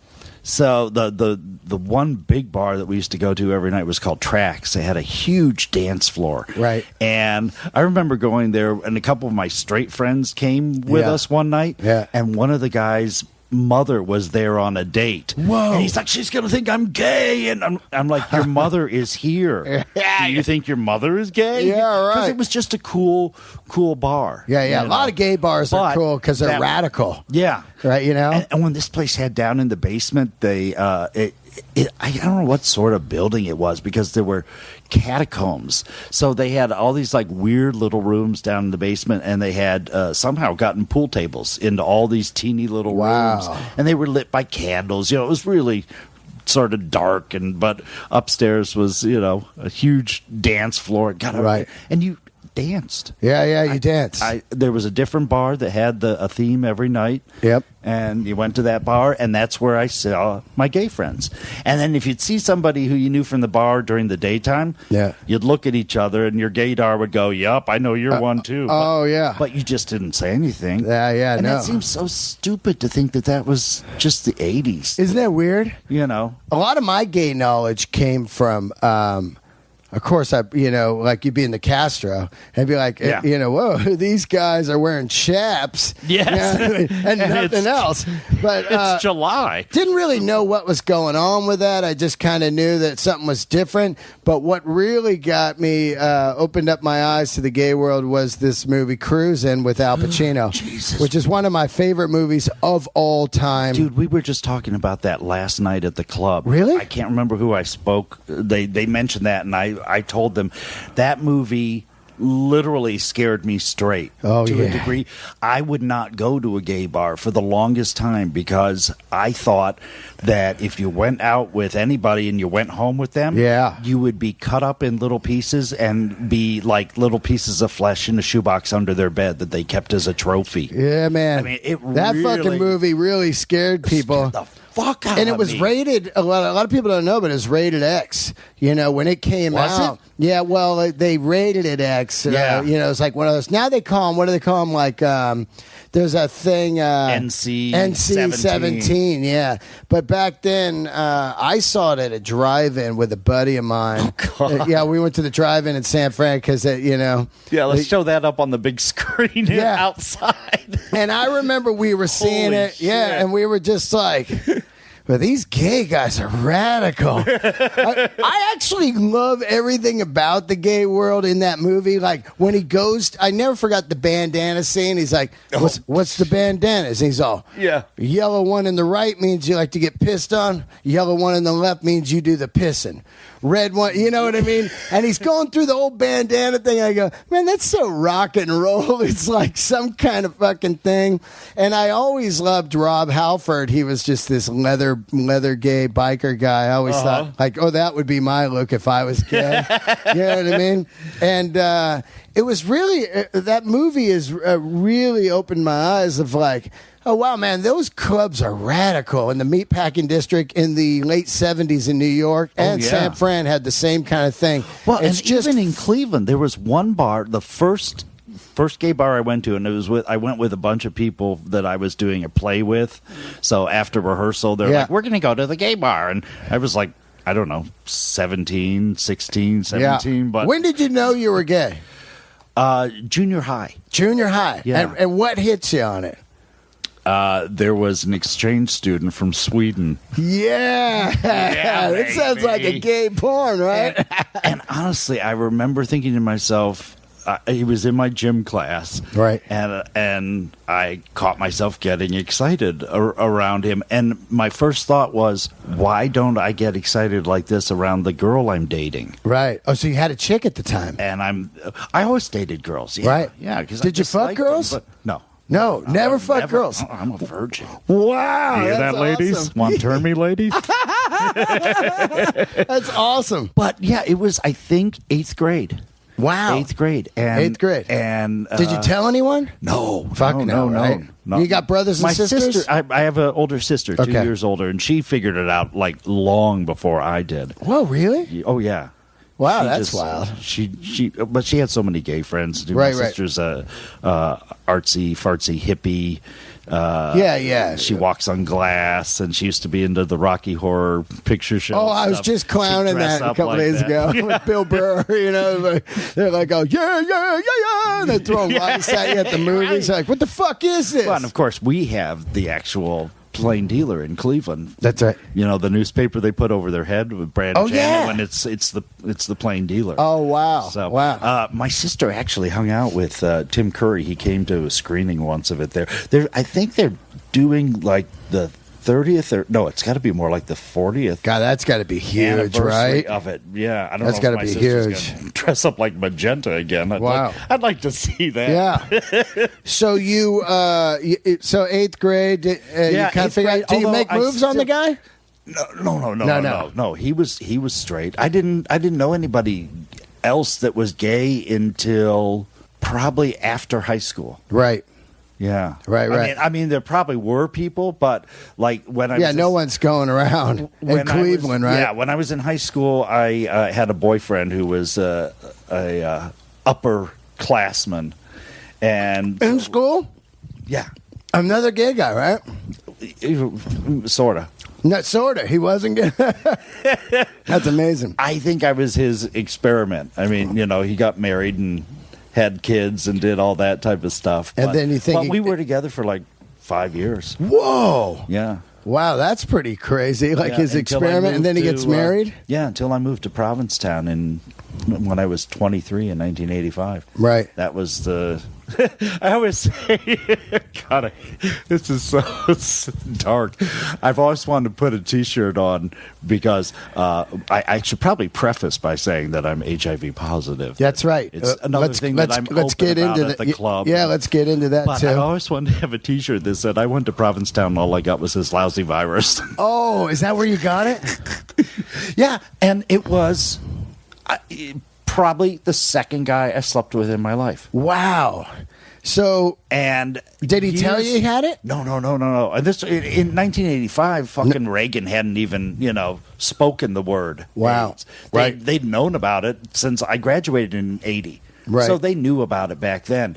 So the one big bar that we used to go to every night was called Tracks. They had a huge dance floor. Right. And I remember going there, and a couple of my straight friends came with Yeah. us one night. Yeah. And one of the guys' mother was there on a date. Whoa. And he's like, she's going to think I'm gay. And I'm like, your mother is here. Yeah. Do you think your mother is gay? Yeah, right. Because it was just a cool bar. Yeah, yeah. you A lot know? of gay bars are But cool because they're that- radical. Yeah. Right, you know? And when this place had down in the basement, they I don't know what sort of building it was because there were catacombs. So they had all these like weird little rooms down in the basement, and they had somehow gotten pool tables into all these teeny little Wow. rooms, and they were lit by candles. You know, it was really sort of dark, but upstairs was a huge dance floor. Right. And you danced. Yeah, yeah, you dance. There was a different bar that had a theme every night. Yep. And you went to that bar, and that's where I saw my gay friends. And then if you'd see somebody who you knew from the bar during the daytime, Yeah. you'd look at each other, and your gaydar would go, "Yup, I know you're one too." oh, yeah. But you just didn't say anything. Yeah, yeah, and no. that seems so stupid to think that was just the '80s. Isn't that weird? A A lot of my gay knowledge came from, of course, like you'd be in the Castro and be like, Yeah. whoa, these guys are wearing chaps. Yes. And nothing it's- else. But It's July. didn't really know what was going on with that. I just kind of knew that something was different. But what really got me, opened up my eyes to the gay world was this movie Cruisin' with Al Pacino, Jesus. which is one of my favorite movies of all time. Dude, we were just talking about that last night at the club. Really? I can't remember who I spoke. They mentioned that, and I told them that movie literally scared me straight. Oh, to yeah. a degree. I would not go to a gay bar for the longest time because I thought that if you went out with anybody and you went home with them, Yeah. you would be cut up in little pieces and be like little pieces of flesh in a shoebox under their bed that they kept as a trophy. Yeah, man. I mean, it that really fucking movie really scared people. The fuck out And it of was me. rated. A lot of people don't know, but it was rated X. When it came Was out. it? Yeah, well, they rated it X. Yeah. It's like one of those. Now they call them. What do they call them? Like, there's a thing. NC 17. Yeah, but back then, I saw it at a drive-in with a buddy of mine. Oh, God. Yeah, we went to the drive-in in San Fran because Yeah, let's show that up on the big screen Yeah. outside. And I remember we were seeing Holy it, yeah, shit. and we were just like, well, these gay guys are radical. I actually love everything about the gay world in that movie. Like when he goes, I never forgot the bandana scene. He's like, what's the bandanas? And he's all, Yeah. yellow one in the right means you like to get pissed on. Yellow one in the left means you do the pissing. Red one, you know what I mean? And he's going through the whole bandana thing. I go, man, that's so rock and roll. It's like some kind of fucking thing. And I always loved Rob Halford. He was just this leather gay biker guy. I always thought, like, oh, that would be my look if I was gay. You know what I mean? And it was really, that movie has really opened my eyes of like, oh, wow, man, those clubs are radical. In the meatpacking district in the late 70s in New York and yeah. San Fran had the same kind of thing. Well, it's and just even in Cleveland, there was one bar, the first gay bar I went to, and I went with a bunch of people that I was doing a play with. So after rehearsal, they're Yeah. like, we're going to go to the gay bar. And I was like, I don't know, 17. But when did you know you were gay? junior high. Junior high. Yeah. And what hits you on it? There was an exchange student from Sweden. Yeah. That sounds like a baby. gay porn, right? And honestly, I remember thinking to myself, he was in my gym class, Right. And I caught myself getting excited around him. And my first thought was, why don't I get excited like this around the girl I'm dating? Right. Oh, so you had a chick at the time. And I always dated girls, yeah. Right. Yeah. Because Did you fuck girls? No. No, never fuck Never. girls. I'm a virgin. Wow. Hear that's that, ladies? awesome. Want to turn me, ladies? That's awesome. But yeah, it was, I think, 8th grade. Wow. Eighth grade. And, Eighth grade. And Did you tell anyone? No. Fuck no, right? You got brothers and My sisters? sister, I have an older sister, 2 Okay. years older, and she figured it out like long before I did. Whoa, really? Oh yeah. Wow, She that's wild. But she had so many gay friends. Right, My right. sister's a artsy, fartsy hippie. Yeah. She walks on glass, and she used to be into the Rocky Horror Picture Show. Oh, I was stuff. just She'd clowning dress that a up couple like days that. ago with Bill Burr. You know, they're like, "Oh yeah," and they're throwing rocks at you at the movies. Like, what the fuck is this? Well, and of course, we have the actual Plain Dealer in Cleveland. That's right. You know, the newspaper they put over their head with Brad Oh, Janet yeah. when it's the Plain Dealer. Oh wow, So, wow. my sister actually hung out with Tim Curry. He came to a screening once of it there. I think they're doing like the 30th or no, it's got to be more like the 40th. God, that's got to be huge, anniversary right? of it. Yeah, I don't That's know. gotta If my be sister's huge. gonna dress up like Magenta again. Wow. I'd like to see that. Yeah. So so eighth grade, you kind of eighth figure grade, out. Do you although make I moves on the still- guy? No. He was straight. I didn't know anybody else that was gay until probably after high school. Right. Yeah. Right. I mean, there probably were people, but like when I Yeah, was no one's going around in when I was- Cleveland, right? Yeah, when I was in high school, I had a boyfriend who was a upper classman, and In school, yeah, another gay guy, right? sorta. No, sorta. He wasn't gay. That's amazing. I think I was his experiment. I mean, he got married and had kids and did all that type of stuff. And then you think but he- we were together for like 5 years. Whoa. Yeah. Wow, that's pretty crazy. Like Yeah, his until I experiment, and moved then he gets to, married. Yeah, until I moved to Provincetown when I was 23 in 1985. Right. That was the. I always say, God, this is so dark. I've always wanted to put a T-shirt on because I should probably preface by saying that I'm HIV positive. That's right. It's another thing that I'm let's open get about into at the club. Yeah, let's get into that But too. I always wanted to have a T-shirt that said, "I went to Provincetown and all I got was this lousy virus." Oh, is that where you got it? Yeah, and it was probably the second guy I slept with in my life. Wow. So, And did he tell you he had it? No. And this in 1985, fucking Reagan hadn't even spoken the word. Wow. AIDS. Right. They'd known about it since I graduated in '80. Right. So they knew about it back then.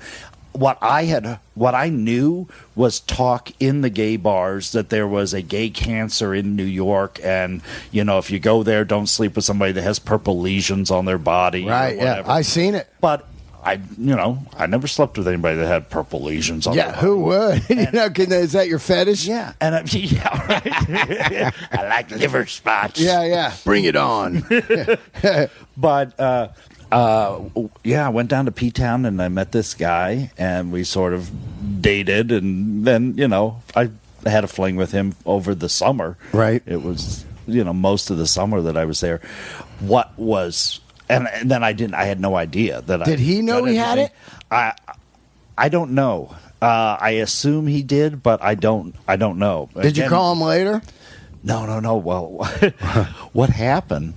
What I knew was talk in the gay bars that there was a gay cancer in New York, and if you go there, don't sleep with somebody that has purple lesions on their body. Right. Or Yeah, whatever. I seen it. But I never slept with anybody that had purple lesions on their Yeah, body. who would? Is that your fetish? Yeah, and right. I like liver spots. Yeah. Bring it on. But I went down to P-Town and I met this guy, and we sort of dated, and then I had a fling with him over the summer. Right. It was most of the summer that I was there. What was and then I had no idea that. Did he know he had it? I don't know. I assume he did, but I don't know. Did you call him later? No. Well, what happened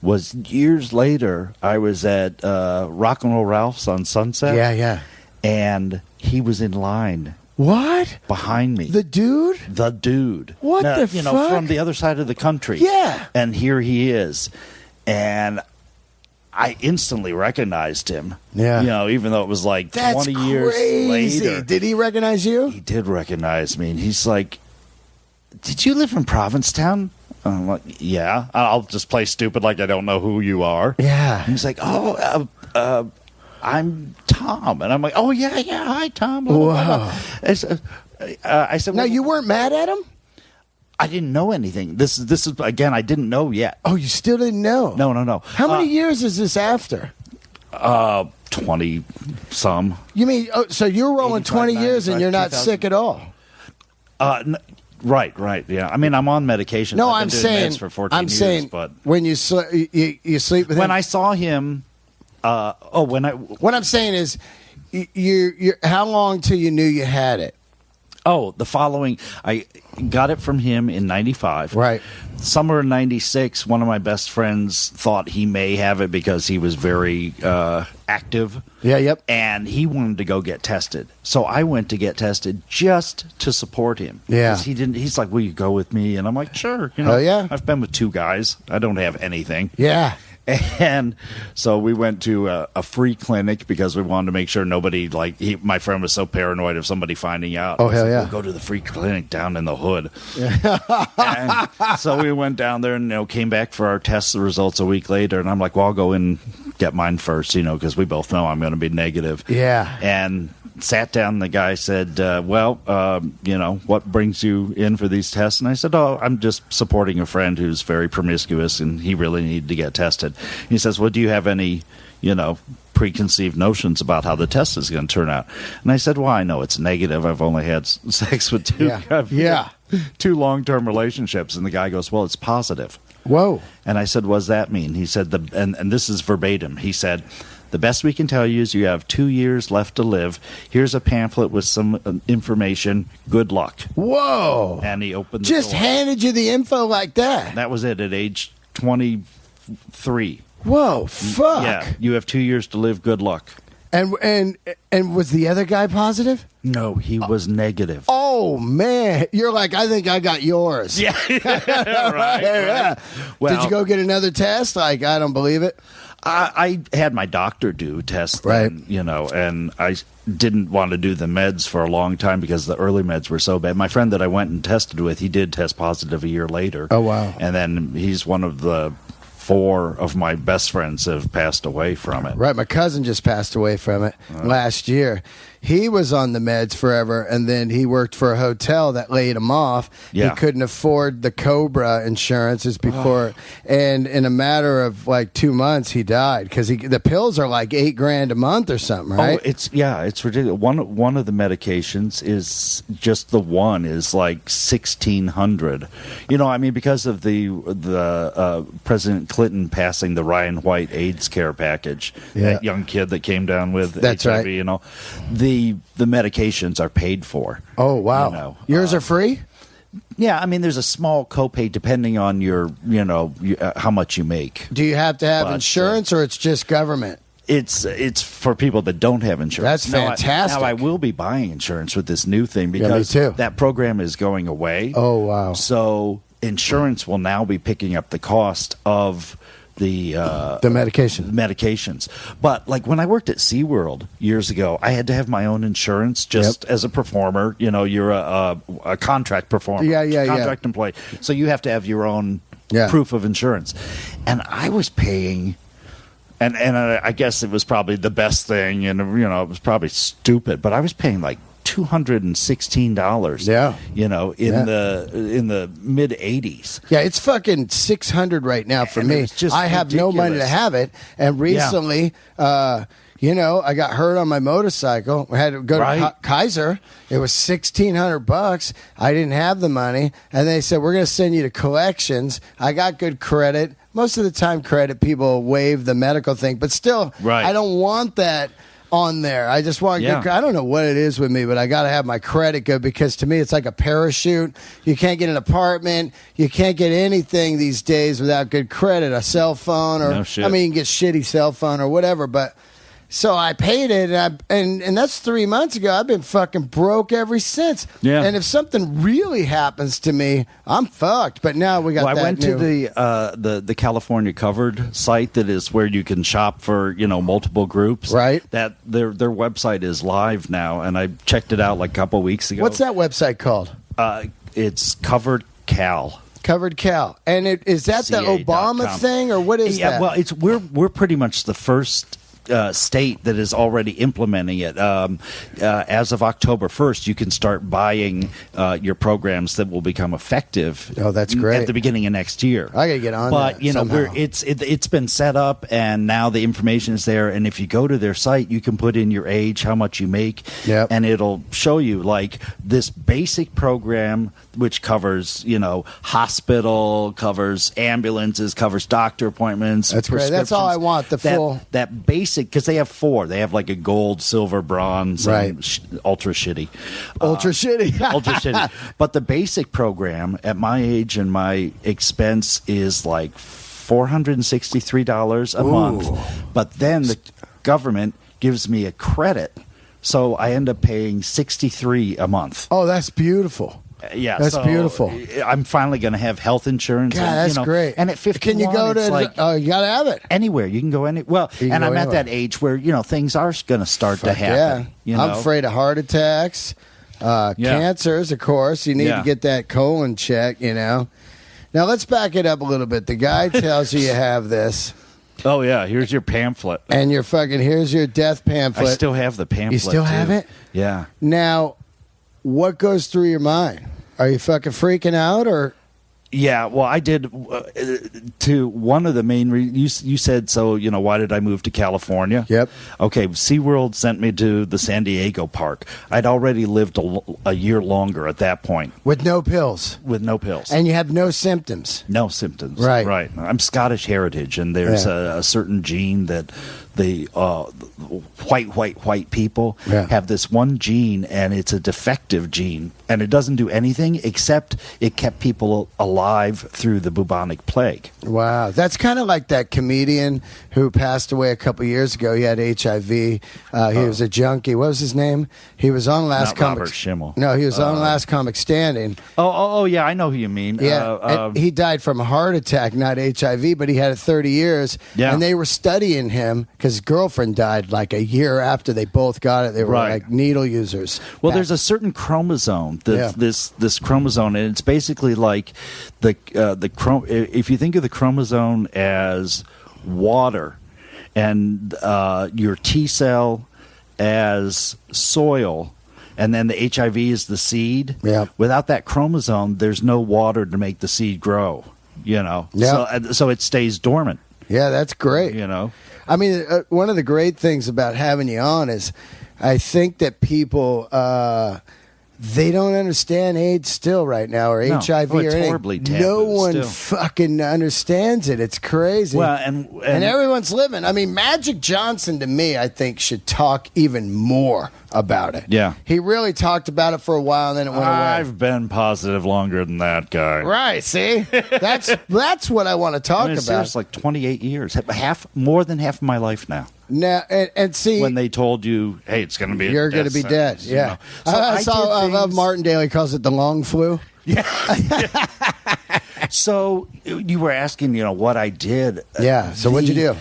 was years later, I was at Rock and Roll Ralph's on Sunset. Yeah. And he was in line What? behind me. The dude? The dude. What Now, the fuck? from the other side of the country. Yeah. And here he is. And I instantly recognized him. Yeah. Even though it was like That's 20 years crazy. later. Did he recognize you? He did recognize me, and he's like, "Did you live in Provincetown?" I'm like, "Yeah." I'll just play stupid like I don't know who you are. Yeah. And he's like, "Oh, I'm Tom," and I'm like, "Oh yeah, hi Tom." Blah, blah, blah, blah. I said, Now, well, you weren't mad at him? I didn't know anything. This is again, I didn't know yet. Oh, you still didn't know? No. How many years is this after? 20 some. You mean, so you're rolling 85, 20 years and 95, you're not 2000. sick at all? Right. Yeah. I mean, I'm on medication. No, I've I'm been doing saying, meds for 14 I'm years, saying, but when you sleep with him. when I saw him, What I'm saying is, you how long till you knew you had it? Oh, the following, I got it from him in 95. Right. Summer of 96, one of my best friends thought he may have it because he was very active. Yeah, yep. And he wanted to go get tested. So I went to get tested just to support him. Yeah. 'Cause he's like, will you go with me? And I'm like, sure. You know, Hell yeah. I've been with two guys. I don't have anything. Yeah. And so we went to a free clinic because we wanted to make sure nobody, my friend was so paranoid of somebody finding out. Oh, I hell said, yeah. We'll go to the free clinic down in the hood. And so we went down there and came back for our test results a week later. And I'm like, well, I'll go in and get mine first, because we both know I'm going to be negative. Yeah. And sat down, and the guy said, what brings you in for these tests? And I said, I'm just supporting a friend who's very promiscuous, and he really needed to get tested. He says, well, do you have any, preconceived notions about how the test is going to turn out? And I said, well, I know it's negative. I've only had sex with two long-term relationships. And the guy goes, well, it's positive. Whoa. And I said, what does that mean? He said, and this is verbatim. He said, the best we can tell you is you have 2 years left to live. Here's a pamphlet with some information. Good luck. Whoa. And he opened the Just door. handed you the info like that. That was it at age 23. Whoa, fuck. Yeah, you have 2 years to live. Good luck. And was the other guy positive? No, he was negative. Oh man, you're like, I think I got yours. Yeah, right. Yeah. Well, Did you go get another test? Like, I don't believe it. I had my doctor do tests, Right. and I didn't want to do the meds for a long time because the early meds were so bad. My friend that I went and tested with, he did test positive a year later. Oh, wow. And then he's one of the 4 of my best friends have passed away from it. Right, my cousin just passed away from it last year. He was on the meds forever, and then he worked for a hotel that laid him off. Yeah. He couldn't afford the Cobra insurances before, and in a matter of like 2 months, he died because the pills are like $8,000 a month or something, right? Oh, it's ridiculous. One of the medications is just the one is like $1,600. Because of the President Clinton passing the Ryan White AIDS care package, Yeah. that young kid that came down with That's HIV, right. The medications are paid for. Oh wow, yours are free. Yeah, there's a small copay depending on your how much you make. Do you have to have But, insurance, or it's just government? It's for people that don't have insurance. That's fantastic. Now I will be buying insurance with this new thing me because too. that program is going away. Oh wow. So insurance will now be picking up the cost of the medication. medications. But like when I worked at SeaWorld years ago, I had to have my own insurance just as a performer. You're a contract performer. Contract employee. So you have to have your own proof of insurance. And I was paying, and I guess it was probably the best thing, and it was probably stupid, but I was paying like $216. Yeah. In the mid 80s. Yeah, it's fucking 600 right now for And me. it was just I have no money to ridiculous. have it, and recently, I got hurt on my motorcycle. I had to go to Kaiser. It was $1,600. I didn't have the money, and they said we're going to send you to collections. I got good credit. Most of the time, credit people waive the medical thing, but still, I don't want that on there. I just want good. I don't know what it is with me, but I got to have my credit good because to me it's like a parachute. You can't get an apartment. You can't get anything these days without good credit. A cell phone, or No shit. you can get shitty cell phone or whatever. But so I paid it, and that's 3 months ago. I've been fucking broke ever since. Yeah. And if something really happens to me, I'm fucked. But now we got. Well, that I went new. to the California Covered site that is where you can shop for multiple groups. Right. That their website is live now, and I checked it out like a couple weeks ago. What's that website called? It's Covered Cal. Covered Cal. And is that the Obama CA.com. thing, or what is that? Well, we're pretty much the first state that is already implementing it. As of October 1st, you can start buying your programs that will become effective. Oh, that's great. At the beginning of next year. I got to get on But that somehow. it's been set up, and now the information is there. And if you go to their site, you can put in your age, how much you make, and it'll show you like this basic program which covers hospital, covers ambulances, covers doctor appointments. That's great. That's all I want. The full that basic basic, because they have 4. They have like a gold, silver, bronze, Right. and ultra shitty. Ultra shitty. Ultra shitty. But the basic program at my age and my expense is like $463 a month. But then the government gives me a credit, so I end up paying $63 a month. Oh, that's beautiful. Yeah, That's so beautiful. I'm finally going to have health insurance. God, and, that's great. And at 51, can you go to? it's like You gotta have it. anywhere. You can go any. Well, You can and go I'm at anywhere. that age where things are going to start to Fuck happen. yeah. You know? I'm afraid of heart attacks, cancers. Of course, you need Yeah. to get that colon check. Now let's back it up a little bit. The guy tells you have this, Oh yeah, here's your pamphlet. and you're fucking. Here's your death pamphlet. I still have the pamphlet. You still have too. it? Yeah. Now, what goes through your mind? Are you fucking freaking out, or Yeah, well, I did. To one of the main reasons you said so. Why did I move to California? Yep. Okay, SeaWorld sent me to the San Diego park. I'd already lived a year longer at that point with no pills, with no pills and you have no symptoms? no symptoms. Right. Right. I'm Scottish heritage, and there's Yeah. a certain gene that the white people Yeah. have this one gene, and it's a defective gene, and it doesn't do anything except it kept people alive through the bubonic plague. Wow, that's kind of like that comedian who passed away a couple years ago. He had HIV. He was a junkie. What was his name? He was on Last Not Comic. Robert Schimmel. No, he was on Last Comic Standing. Oh, yeah, I know who you mean. Yeah, and he died from a heart attack, not HIV, but he had it 30 years. Yeah. And they were studying him because his girlfriend died like a year after they both got it. They were Right. like needle users. Well, there's a certain chromosome, Yeah. this chromosome, and it's basically like if you think of the chromosome as water, and your T cell as soil, and then the HIV is the seed. Yeah. Without that chromosome, there's no water to make the seed grow. Yeah. So it stays dormant. Yeah, that's great. I mean, one of the great things about having you on is I think that people, they don't understand AIDS still right now, or No. HIV Oh, it's or anything. horribly taboo No one still. fucking understands it. It's crazy. Well, and and everyone's living. I mean, Magic Johnson, to me, I think should talk even more about it. Yeah. He really talked about it for a while, and then it went away. I've been positive longer than that guy. Right, see? That's what I want to talk I mean, it's about. serious, like 28 years, more than half of my life now. Now, and see, When they told you, hey, it's going to be a you're going to death be dead. sentence, you Yeah. know. So I did love things- Martindale. He calls it the long flu. So you were asking, what I did. Yeah. So what'd you do?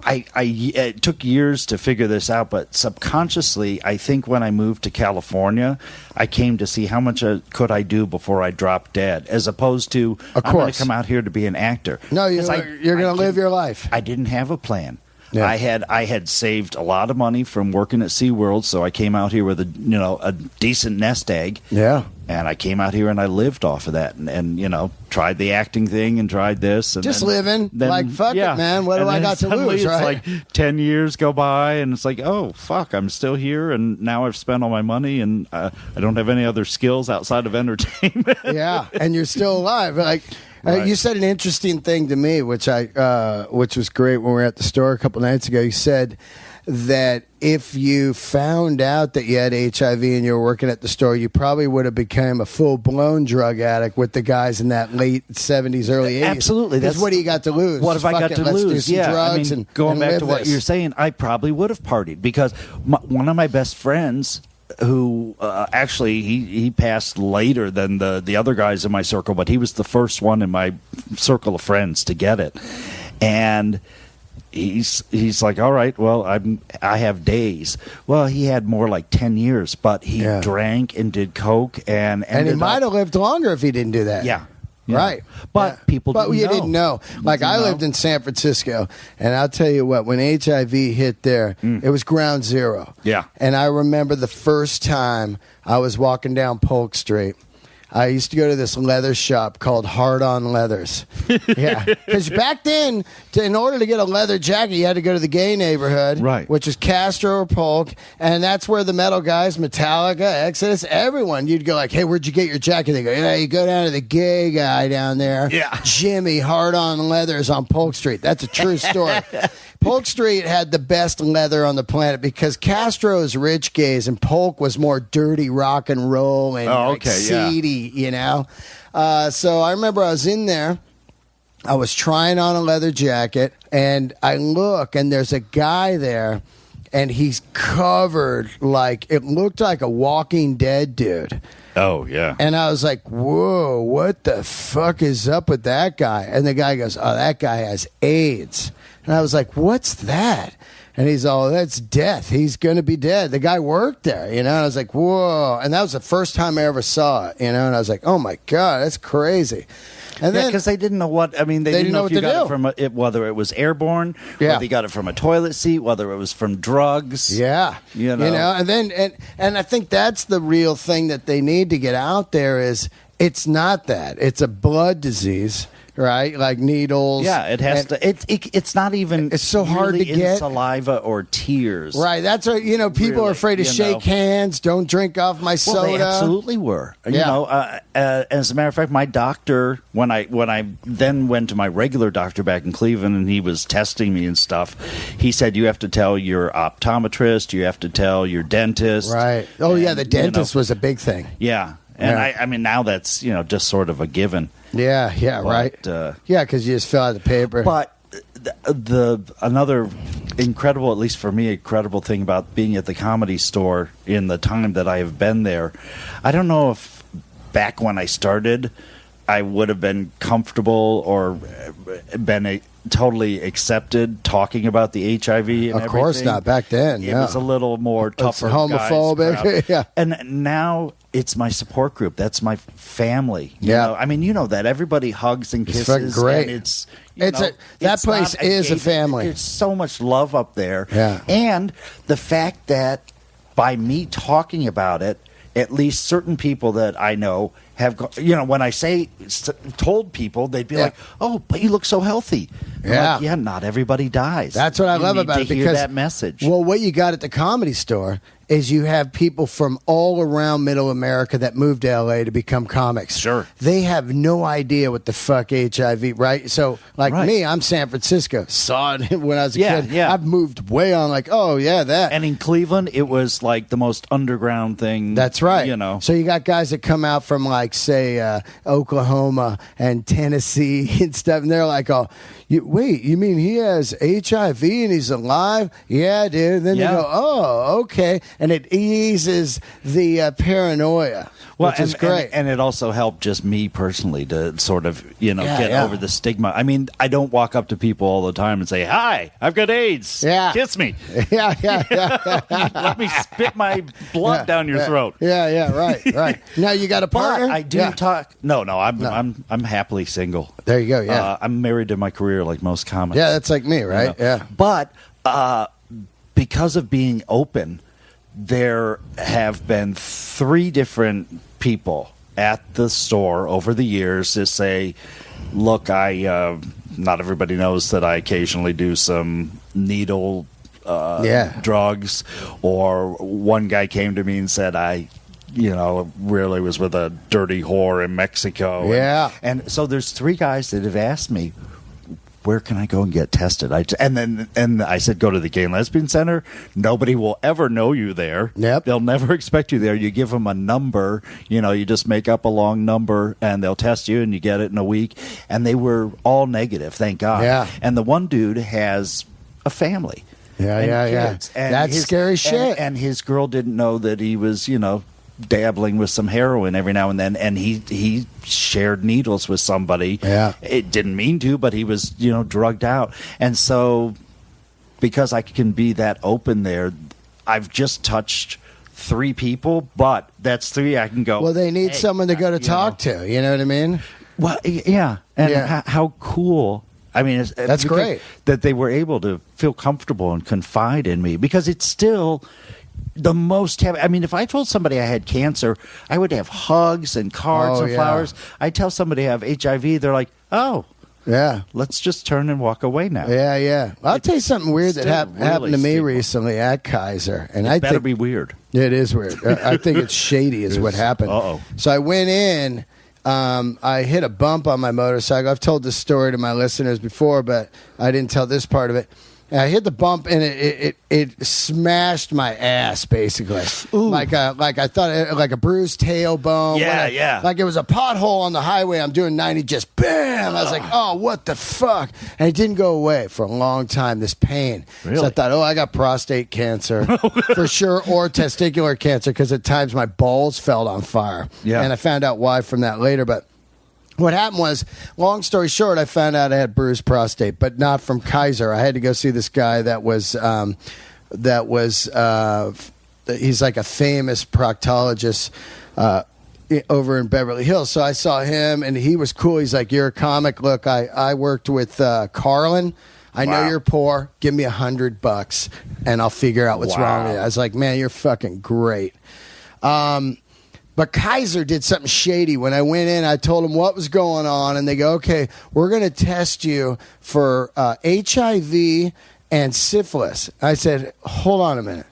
It took years to figure this out, but subconsciously, I think when I moved to California, I came to see how much could I do before I dropped dead, as opposed to Of I'm going course. to come out here to be an actor. No, 'Cause you're going to live your life. I didn't have a plan. Yeah. I had saved a lot of money from working at SeaWorld, so I came out here with a decent nest egg. Yeah. And I came out here and I lived off of that, and tried the acting thing and tried this, and Just then- living. Like, fuck it, man. What do And I then got to suddenly lose, it's right? like 10 years go by, and it's like, oh fuck, I'm still here, and now I've spent all my money, and I don't have any other skills outside of entertainment. Yeah, and you're still alive. Like Right. you said an interesting thing to me, which was great when we were at the store a couple nights ago. You said that if you found out that you had HIV and you were working at the store, you probably would have become a full-blown drug addict with the guys in that late 70s, early 80s. Absolutely. Because what do you got to lose? What have I Fuck got it, to let's do lose? some Yeah, drugs and going and back live to what this. you're saying, I probably would have partied because one of my best friends, who actually he passed later than the other guys in my circle, but he was the first one in my circle of friends to get it, and he's like, all right, well, I have days. Well, he had more like 10 years, but he Yeah. drank and did coke and And he ended might up, have lived longer if he didn't do that. yeah. Yeah. Right. But Yeah. people But you didn't know. Like, I know. lived in San Francisco, and I'll tell you what, when HIV hit there, it was ground zero. Yeah. And I remember the first time I was walking down Polk Street. I used to go to this leather shop called Hard On Leathers. Yeah. Because back then, in order to get a leather jacket, you had to go to the gay neighborhood, Right. which was Castro or Polk. And that's where the metal guys, Metallica, Exodus, everyone, you'd go like, hey, where'd you get your jacket? They go, yeah, you go down to the gay guy down there. Yeah. Jimmy, Hard On Leathers on Polk Street. That's a true story. Polk Street had the best leather on the planet because Castro's rich gaze and Polk was more dirty rock and roll and seedy, you know. So I remember I was in there. I was trying on a leather jacket, and I look, and there's a guy there, and he's covered like it looked like a Walking Dead dude. Oh, yeah. And I was like, whoa, what the fuck is up with that guy? And the guy goes, oh, that guy has AIDS. And I was like, what's that? And he's all, that's death. He's going to be dead. The guy worked there, you know? And I was like, whoa. And that was the first time I ever saw it, you know? And I was like, oh, my God, that's crazy. And yeah, then because they didn't know what. I mean, they didn't know if you got do. it from whether it was airborne, Yeah. or they got it from a toilet seat, whether it was from drugs. Yeah, you know, and then and I think that's the real thing that they need to get out there is it's not that it's a blood disease, right? Like needles. Yeah, it has to. It's not even. It's so hard really to get. in saliva or tears. Right. That's what people Really, are afraid to shake hands. Don't drink off my soda. Well, they absolutely were. You Yeah. know, as a matter of fact, my doctor, when I then went to my regular doctor back in Cleveland, and he was testing me and stuff, he said you have to tell your optometrist, you have to tell your dentist. Right. Oh yeah, the And, you know, dentist was a big thing. Yeah, and Yeah. I mean now that's just sort of a given. Yeah. Yeah. Right. Yeah, because you just fill out the paper. But the another incredible, at least for me, incredible thing about being at the Comedy Store in the time that I have been there, I don't know if back when I started, I would have been comfortable or been totally accepted talking about the HIV and Of course everything. not back then. It Yeah. was a little more tougher. guys homophobic, crowd. yeah. And now it's my support group. That's my family. You Yeah. know? I mean, you know that everybody hugs and kisses. fucking great. And it's that place not is a gay- family. There's so much love up there. Yeah. And the fact that by me talking about it, at least certain people that I know have, when I told people, they'd be Yeah. like, "Oh, but you look so healthy." I'm Yeah. like, yeah. Not everybody dies. That's what I You love need about to it hear because that message. Well, what you got at the Comedy Store is you have people from all around Middle America that moved to LA to become comics. Sure. They have no idea what the fuck HIV, right? So, like Right. me, I'm San Francisco. Saw it when I was a Yeah, kid. yeah. I've moved way on, like, oh, yeah, that. And in Cleveland, it was like the most underground thing. That's right. You know. So you got guys that come out from like, say, Oklahoma and Tennessee and stuff, and they're like, "Oh, wait, you mean he has HIV and he's alive?" Yeah, dude. And then Yeah. they go, "Oh, okay," and it eases the paranoia, which is great. And it also helped just me personally to sort of, get yeah. over the stigma. I mean, I don't walk up to people all the time and say, "Hi, I've got AIDS. Yeah. Kiss me. yeah. Let me spit my blood down your throat." Yeah, right. Now you got a partner? But I do Yeah. talk. No, I'm happily single. There you go. Yeah, I'm married to my career like most comics. yeah, that's like me, right? You know? Yeah. But because of being open, there have been 3 different people at the store over the years that say, "Look, not everybody knows that I occasionally do some needle drugs," or one guy came to me and said, "I really was with a dirty whore in Mexico." Yeah. And so there's 3 guys that have asked me, "Where can I go and get tested?" And I said, "Go to the Gay and Lesbian Center. Nobody will ever know you there. Yep. They'll never expect you there. You give them a number. You just make up a long number, and they'll test you, and you get it in a week." And they were all negative, thank God. Yeah. And the one dude has a family. Yeah, and yeah. kids. And That's scary shit. And his girl didn't know that he was, dabbling with some heroin every now and then, and he shared needles with somebody. Yeah. It didn't mean to, but he was, drugged out. And so because I can be that open there, I've just touched 3 people, but that's 3 I can go. Well, they need "Hey, someone to go to talk to. You know what I mean? Well, yeah. And Yeah. how cool. I mean, That's because great. that they were able to feel comfortable and confide in me, because it's still the most. I mean, if I told somebody I had cancer, I would have hugs and cards Oh, and yeah. flowers. I tell somebody I have HIV, they're like, "Oh, Yeah. let's just turn and walk away now." Yeah. I'll tell you something weird that still happened to me really recently at Kaiser, and It I better think be weird. it is weird. I think it's shady, is what happened. Uh-oh. So I went in. I hit a bump on my motorcycle. I've told this story to my listeners before, but I didn't tell this part of it. And I hit the bump and it smashed my ass basically. Like I thought like a bruised tailbone. Yeah. Like it was a pothole on the highway. I'm doing 90, just bam. I was like, oh, what the fuck? And it didn't go away for a long time. This pain. Really? So I thought, I got prostate cancer for sure, or testicular cancer because at times my balls felt on fire. Yeah. And I found out why from that later, but. What happened was, long story short, I found out I had bruised prostate, but not from Kaiser. I had to go see this guy he's like a famous proctologist over in Beverly Hills. So I saw him, and he was cool. He's like, "You're a comic. Look, I worked with Carlin. I know Wow. you're poor. Give me $100, and I'll figure out what's wrong with you." I was like, "Man, you're fucking great." But Kaiser did something shady. When I went in, I told them what was going on, and they go, "Okay, we're going to test you for HIV and syphilis." I said, "Hold on a minute.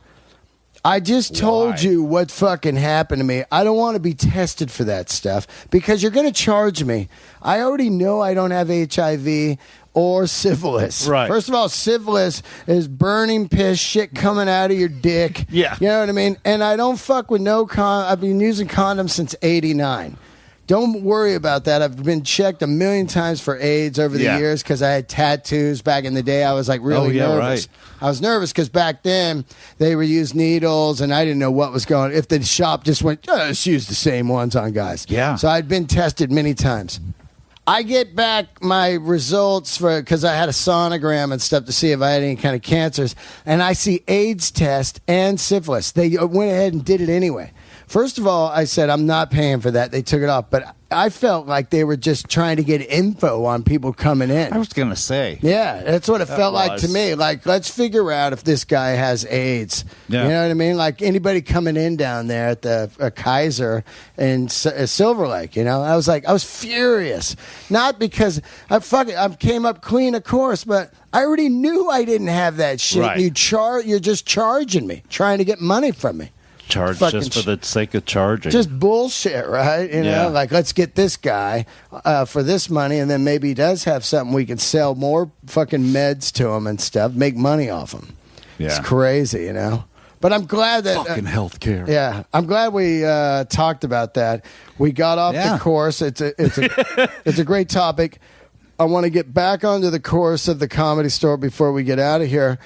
I just told you what fucking happened to me. I don't want to be tested for that stuff because you're going to charge me. I already know I don't have HIV or syphilis. Right. First of all, syphilis is burning piss, shit coming out of your dick. Yeah. You know what I mean? And I don't fuck with no I've been using condoms since 89. Don't worry about that. I've been checked a million times for AIDS over the years because I had tattoos back in the day. I was like really nervous. Right. I was nervous because back then they would use needles and I didn't know what was going on. If the shop just went, let's use the same ones on guys. Yeah. So I'd been tested many times. I get back my results because I had a sonogram and stuff to see if I had any kind of cancers, and I see AIDS test and syphilis. They went ahead and did it anyway. First of all, I said, I'm not paying for that. They took it off. But I felt like they were just trying to get info on people coming in. I was going to say. Yeah, that's what it felt like to was. me. Like, let's figure out if this guy has AIDS. Yeah. You know what I mean? Like anybody coming in down there at the Kaiser in Silver Lake, you know? I was furious. Not because I came up clean, of course, but I already knew I didn't have that shit. Right. You're just charging me, trying to get money from me. Charge Fucking just for the sake of charging. Just bullshit, right? You know, like let's get this guy for this money, and then maybe he does have something we can sell more fucking meds to him and stuff, make money off him. Yeah. It's crazy, you know. But I'm glad that fucking healthcare. Yeah, I'm glad we talked about that. We got off the course. It's a great topic. I want to get back onto the course of the Comedy Store before we get out of here.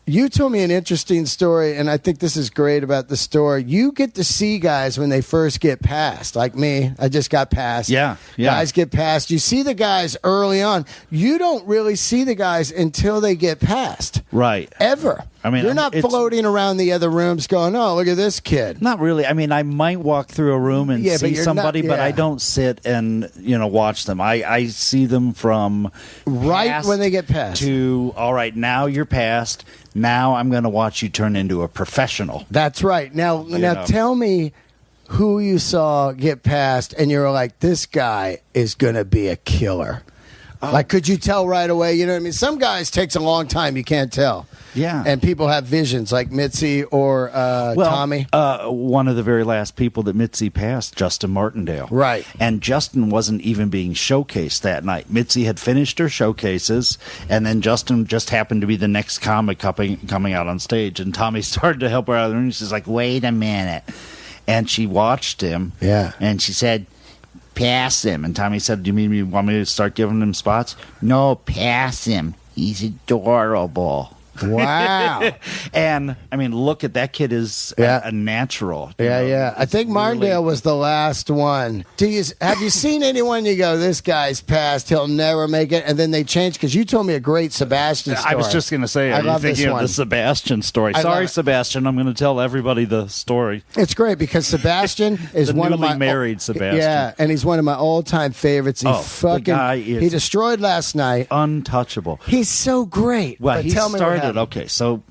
You told me an interesting story, and I think this is great about the store. You get to see guys when they first get passed, like me. I just got passed. Yeah. Guys get passed. You see the guys early on. You don't really see the guys until they get passed. Right. Ever. I mean, you're not floating around the other rooms going, oh, look at this kid. Not really. I mean, I might walk through a room and but see you're somebody, not- but I yeah. don't sit and, watch them. I see them from Right past when they get passed. to, all right, now you're passed. Now I'm going to watch you turn into a professional. That's right. Now know. tell me who you saw get passed and you're like, this guy is going to be a killer. Like, could you tell right away? You know what I mean? Some guys takes a long time. You can't tell. Yeah. And people have visions like Mitzi or Tommy. One of the very last people that Mitzi passed, Justin Martindale. Right. And Justin wasn't even being showcased that night. Mitzi had finished her showcases, and then Justin just happened to be the next comic coming out on stage. And Tommy started to help her out of the room. She's like, wait a minute. And she watched him. Yeah. And she said, pass him. And Tommy said, do you want me to start giving him spots? No, pass him. He's adorable. Wow. And I mean, look at that kid is a natural. Yeah. I think Martindale was the last one. Have you seen anyone you go, this guy's passed, he'll never make it, and then they change? Because you told me a great Sebastian story. I was just going to say, I are you love this thinking of one. the Sebastian story? I love Sorry, it. Sebastian. I'm going to tell everybody the story. It's great because Sebastian is The one of newly my married Sebastian. Yeah, and he's one of my all-time favorites. The guy is he destroyed last night. untouchable. He's so great. Well, But he tell me what started. happened. Okay, so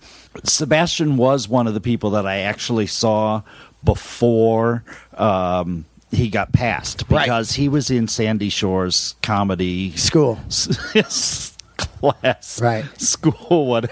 Sebastian was one of the people that I actually saw before he got passed Right. because he was in Sandy Shore's comedy School. class, Right. school, what?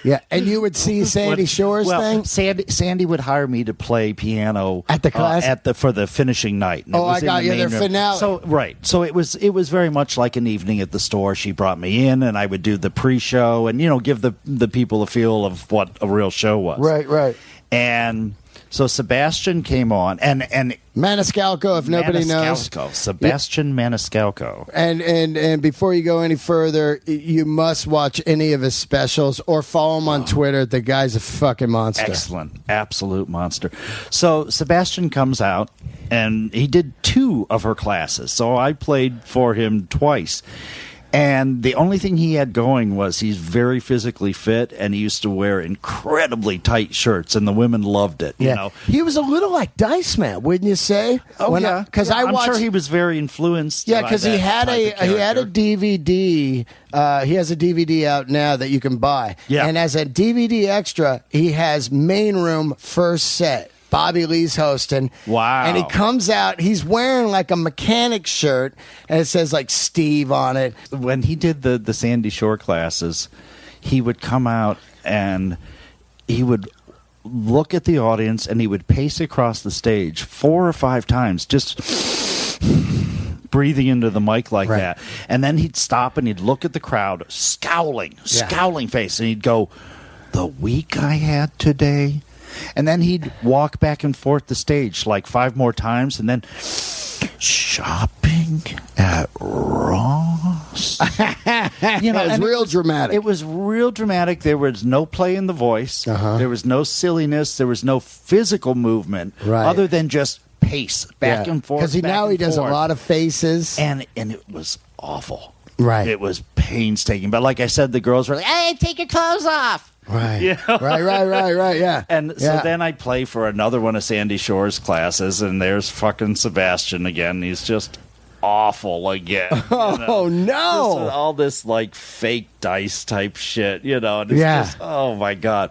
Yeah, and you would see Sandy Shore's thing. Sandy would hire me to play piano At the class? for the finishing night. And it Oh, was I in got the you, main their room. finale. So it was very much like an evening at the store. She brought me in, and I would do the pre-show and give the people a feel of what a real show was. Right. And so Sebastian came on, and Maniscalco, if nobody knows. Sebastian Maniscalco. And before you go any further, you must watch any of his specials or follow him on Twitter. The guy's a fucking monster. Excellent. Absolute monster. So Sebastian comes out, and he did 2 of her classes. So I played for him twice. And the only thing he had going was he's very physically fit, and he used to wear incredibly tight shirts, and the women loved it. You know? He was a little like Dice Man, wouldn't you say? Because I watched. I'm sure he was very influenced. Yeah, by because he that had type of he had a character. DVD. He has a DVD out now that you can buy. Yeah. And as a DVD extra, he has Main Room First Set. Bobby Lee's hosting. Wow. And he comes out, he's wearing like a mechanic shirt, and it says like Steve on it. When he did the Sandy Shore classes, he would come out and he would look at the audience, and he would pace across the stage 4 or 5 times, just breathing into the mic like Right. that. And then he'd stop and he'd look at the crowd, scowling face, and he'd go, "The week I had today." And then he'd walk back and forth the stage like 5 more times, and then shopping at Ross. It was and real dramatic. It was real dramatic. There was no play in the voice. Uh-huh. There was no silliness. There was no physical movement, Right. other than just pace back and forth. Because now he does a forth. lot of faces. and it was awful. Right. It was painstaking. But like I said, the girls were like, "Hey, take your clothes off." Right. You know? Right. Yeah. And so Yeah. then I play for another one of Sandy Shore's classes, and there's fucking Sebastian again. He's just awful again. Oh, no. Just all this like fake dice type shit, and it's Yeah. just, oh my God.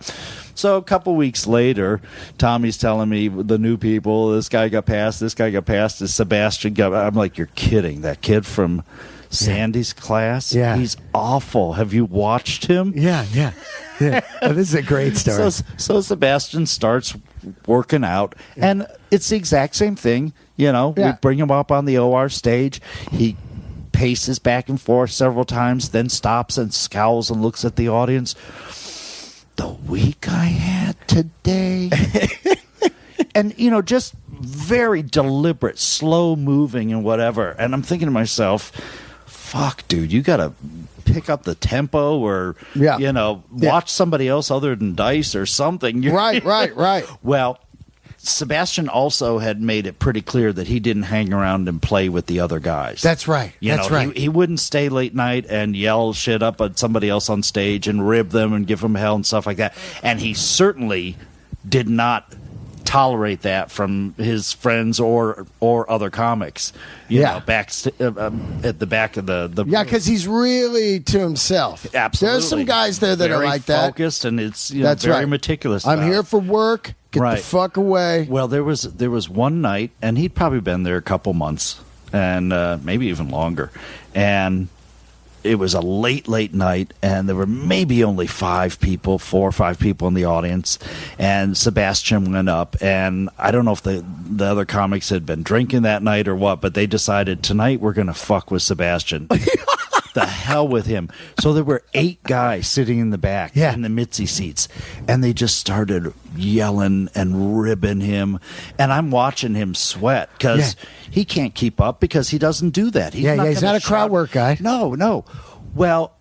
So a couple weeks later, Tommy's telling me the new people, this guy got passed, this Sebastian got. I'm like, you're kidding. That kid from Sandy's class? Yeah. He's awful. Have you watched him? Yeah. Oh, this is a great story. So Sebastian starts working out, and it's the exact same thing. We bring him up on the OR stage. He paces back and forth several times, then stops and scowls and looks at the audience. The week I had today. And, just very deliberate, slow moving and whatever. And I'm thinking to myself, fuck, dude, you got to pick up the tempo or, watch somebody else other than Dice or something. Right. Well, Sebastian also had made it pretty clear that he didn't hang around and play with the other guys. That's right. He wouldn't stay late night and yell shit up at somebody else on stage and rib them and give them hell and stuff like that. And he certainly did not tolerate that from his friends or other comics. Back at the back of the Yeah, because he's really to himself. Absolutely. There's some guys there that very are like that. focused, and it's That's very right. meticulous. I'm about here it. for work. Get Right. the fuck away. Well, there was one night, and he'd probably been there a couple months, and maybe even longer. And it was a late night, and there were maybe only 4 or 5 people in the audience. And Sebastian went up, and I don't know if the other comics had been drinking that night or what, but they decided tonight we're going to fuck with Sebastian. The hell with him. So there were 8 guys sitting in the back in the Mitzi seats, and they just started yelling and ribbing him. And I'm watching him sweat because he can't keep up because he doesn't do that. He's he's gonna not a crowd shout. work guy. No. Well,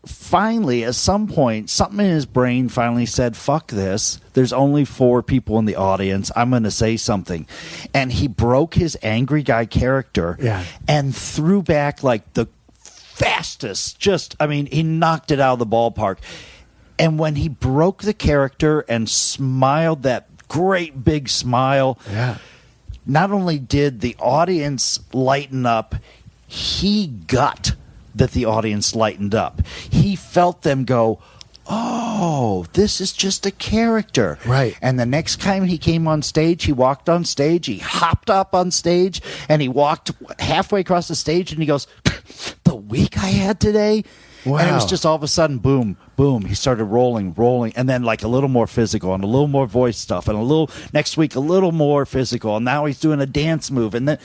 finally, at some point, something in his brain finally said, fuck this. There's only 4 people in the audience. I'm going to say something. And he broke his angry guy character and threw back like the fastest. He knocked it out of the ballpark. And when he broke the character and smiled that great big smile, not only did the audience lighten up, he got that the audience lightened up. He felt them go, oh, this is just a character. Right. And the next time he came on stage, he walked on stage, he hopped up on stage, and he walked halfway across the stage, and he goes, the week I had today? Wow. And it was just all of a sudden, boom, boom. He started rolling, and then like a little more physical and a little more voice stuff, and a little next week a little more physical, and now he's doing a dance move, and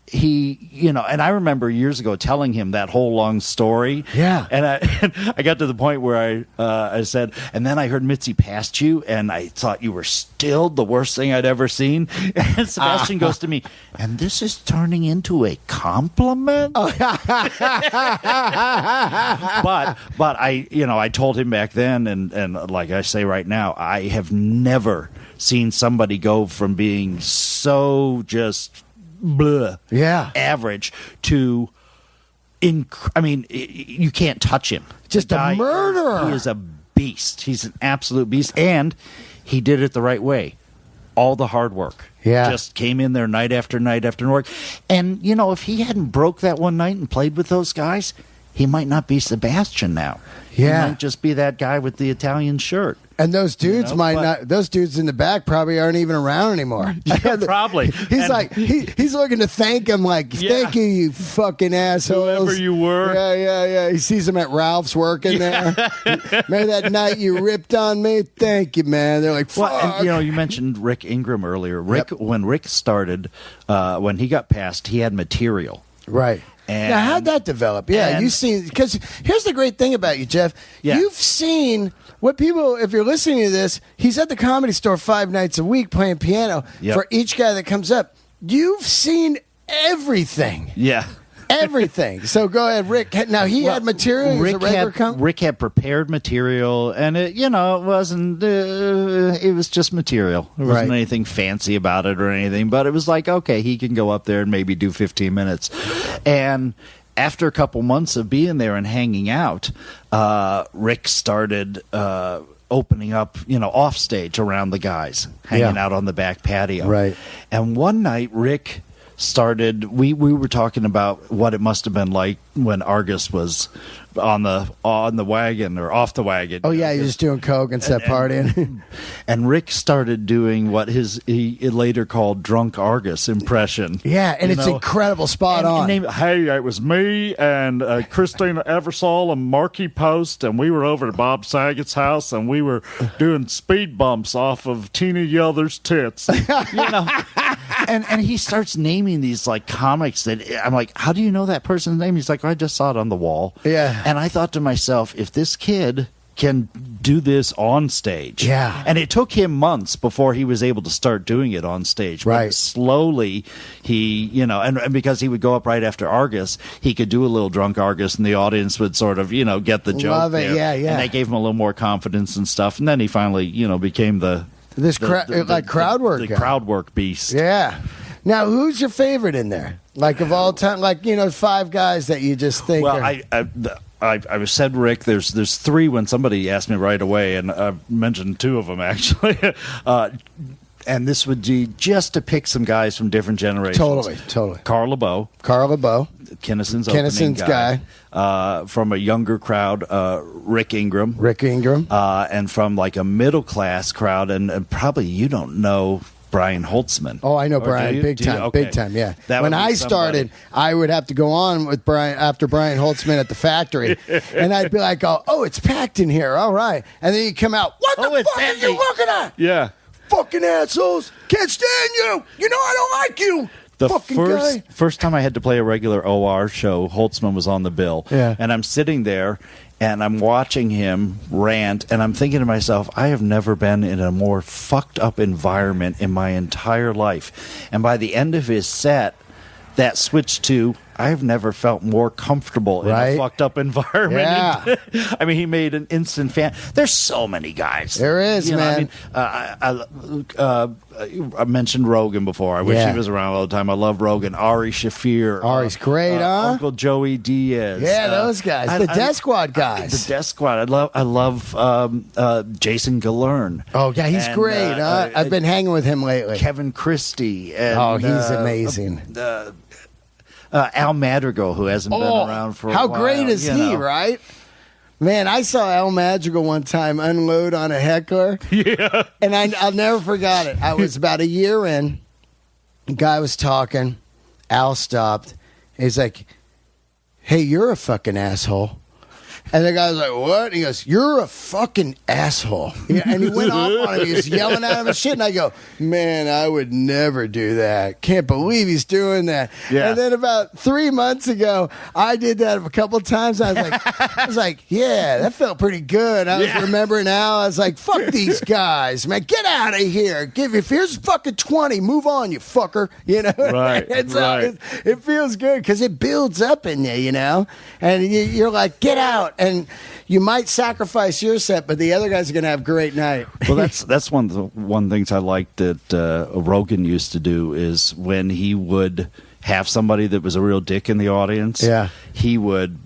he, and I remember years ago telling him that whole long story. Yeah. And I got to the point where I said, and then I heard Mitzi passed you, and I thought you were still the worst thing I'd ever seen. And Sebastian goes to me, and this is turning into a compliment. But I told him back then, and like I say right now, I have never seen somebody go from being so just average to you can't touch him. Just The a guy murderer. He is a beast. He's an absolute beast, and he did it the right way. All the hard work. Yeah. Just came in there night after night after work. And, if he hadn't broke that one night and played with those guys, he might not be Sebastian now. Yeah. He might just be that guy with the Italian shirt. And those dudes those dudes in the back probably aren't even around anymore. Yeah, probably. He's looking to thank him thank you, you fucking assholes. Whoever you were. Yeah. He sees them at Ralph's working there. Remember that night you ripped on me? Thank you, man. They're like, fuck. Well, and, you mentioned Rick Ingram earlier. When Rick started, when he got passed, he had material. Right. And, now, how'd that develop? Yeah, you've seen, because here's the great thing about you, Jeff. Yeah. You've seen what people, if you're listening to this, he's at the Comedy Store 5 nights a week playing piano for each guy that comes up. You've seen everything. Yeah. Everything. So go ahead, Rick. Now, he had material. He was a regular Rick had prepared material, and it wasn't. It was just material. There wasn't anything fancy about it or anything. But it was like, okay, he can go up there and maybe do 15 minutes. And after a couple months of being there and hanging out, Rick started opening up, off stage around the guys, hanging out on the back patio. Right. And one night, Rick started, we were talking about what it must have been like when Argus was on the wagon or off the wagon. Oh yeah, you're just doing coke and stuff, partying. And Rick started doing what he later called drunk Argus impression. Yeah, and it's incredible, spot on. Hey, it was me and Christina Eversole and Marky Post, and we were over to Bob Saget's house, and we were doing speed bumps off of Tina Yeller's tits. And he starts naming these like comics that I'm like, how do you know that person's name? He's like, I just saw it on the wall. Yeah. And I thought to myself, if this kid can do this on stage. Yeah. And it took him months before he was able to start doing it on stage. But right. slowly he, and because he would go up right after Argus, he could do a little drunk Argus and the audience would sort of, get the joke. Love it. there. Yeah. And they gave him a little more confidence and stuff. And then he finally, became crowd work. The crowd work beast. Yeah. Now, who's your favorite in there? Like of all time, 5 guys that you just think. Well, I said Rick. There's 3 when somebody asked me right away, and I've mentioned 2 of them actually. And this would be just to pick some guys from different generations. Totally. Carl LeBeau, Kinnison's guy. From a younger crowd, Rick Ingram, and from like a middle class crowd, and probably you don't know Brian Holtzman. Oh, I know Brian. Big time, yeah. When I started, I would have to go on with Brian after Brian Holtzman at the factory. And I'd be like, oh, it's packed in here. All right. And then you come out, what the fuck are you looking at? Yeah. Fucking assholes. Can't stand you. I don't like you. The first time I had to play a regular OR show, Holtzman was on the bill. Yeah. And I'm sitting there, and I'm watching him rant, and I'm thinking to myself, I have never been in a more fucked up environment in my entire life. And by the end of his set, that switched to, I've never felt more comfortable in a fucked up environment. Yeah. I mean, he made an instant fan. There's so many guys. There is, man. I mentioned Rogan before. I wish he was around all the time. I love Rogan. Ari Shaffir. Ari's great, huh? Uncle Joey Diaz. Yeah, those guys. The Death Squad guys. The Death Squad. I love Jason Galern. Oh, yeah, he's great. I've been hanging with him lately. Kevin Christie. And, he's amazing. Al Madrigal, who hasn't been around for a while. How great is he, right? Man, I saw Al Madrigal one time unload on a heckler. Yeah. And I'll never forgot it. I was about a year in. The guy was talking. Al stopped. He's like, hey, you're a fucking asshole. And the guy was like, what? And he goes, you're a fucking asshole. Yeah, and he went off on him. He was yelling at him and shit. And I go, man, I would never do that. Can't believe he's doing that. Yeah. And then about 3 months ago, I did that a couple of times. I was like, yeah, that felt pretty good. I was remembering now. I was like, fuck these guys, man. Get out of here. If here's fucking 20, move on, you fucker. You know? Right, It's right. it feels good because it builds up in you, you know? And you're like, get out. And you might sacrifice your set, but the other guys are going to have a great night. Well, that's one of the things I liked that Rogan used to do is when he would have somebody that was a real dick in the audience, he would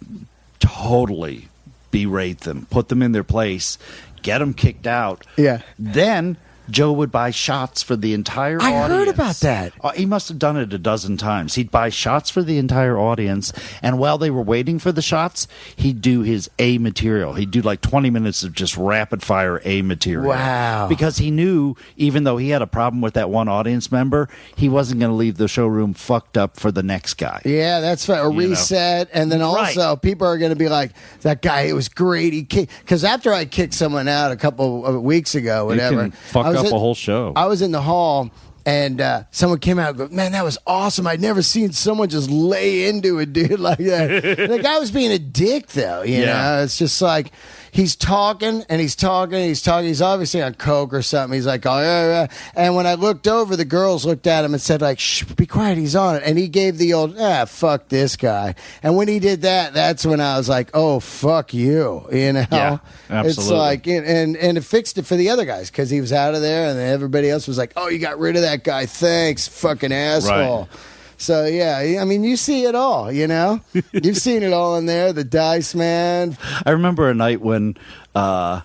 totally berate them, put them in their place, get them kicked out. Yeah. Then Joe would buy shots for the entire audience. I heard about that. He must have done it a dozen times. He'd buy shots for the entire audience, and while they were waiting for the shots, he'd do his A material. He'd do like 20 minutes of just rapid-fire A material. Wow. Because he knew, even though he had a problem with that one audience member, he wasn't going to leave the showroom fucked up for the next guy. Yeah, that's right. A reset. And then also, people are going to be like, that guy, it was great. Because after I kicked someone out a couple of weeks ago, whatever. You can fuck up a whole show. I was in the hall, and someone came out and go, man, that was awesome. I'd never seen someone just lay into a dude like that. The guy was being a dick, though. You know, it's just like he's talking and he's talking and he's talking. He's obviously on coke or something. He's like, oh, yeah. And when I looked over, the girls looked at him and said, like, shh, be quiet. He's on it. And he gave the old, fuck this guy. And when he did that, that's when I was like, oh, fuck you. You know? Yeah, absolutely. It's like, and it fixed it for the other guys because he was out of there and then everybody else was like, oh, you got rid of that guy. Thanks, fucking asshole. Right. So, yeah, I mean, you see it all, you know? You've seen it all in there, the Dice Man. I remember a night when I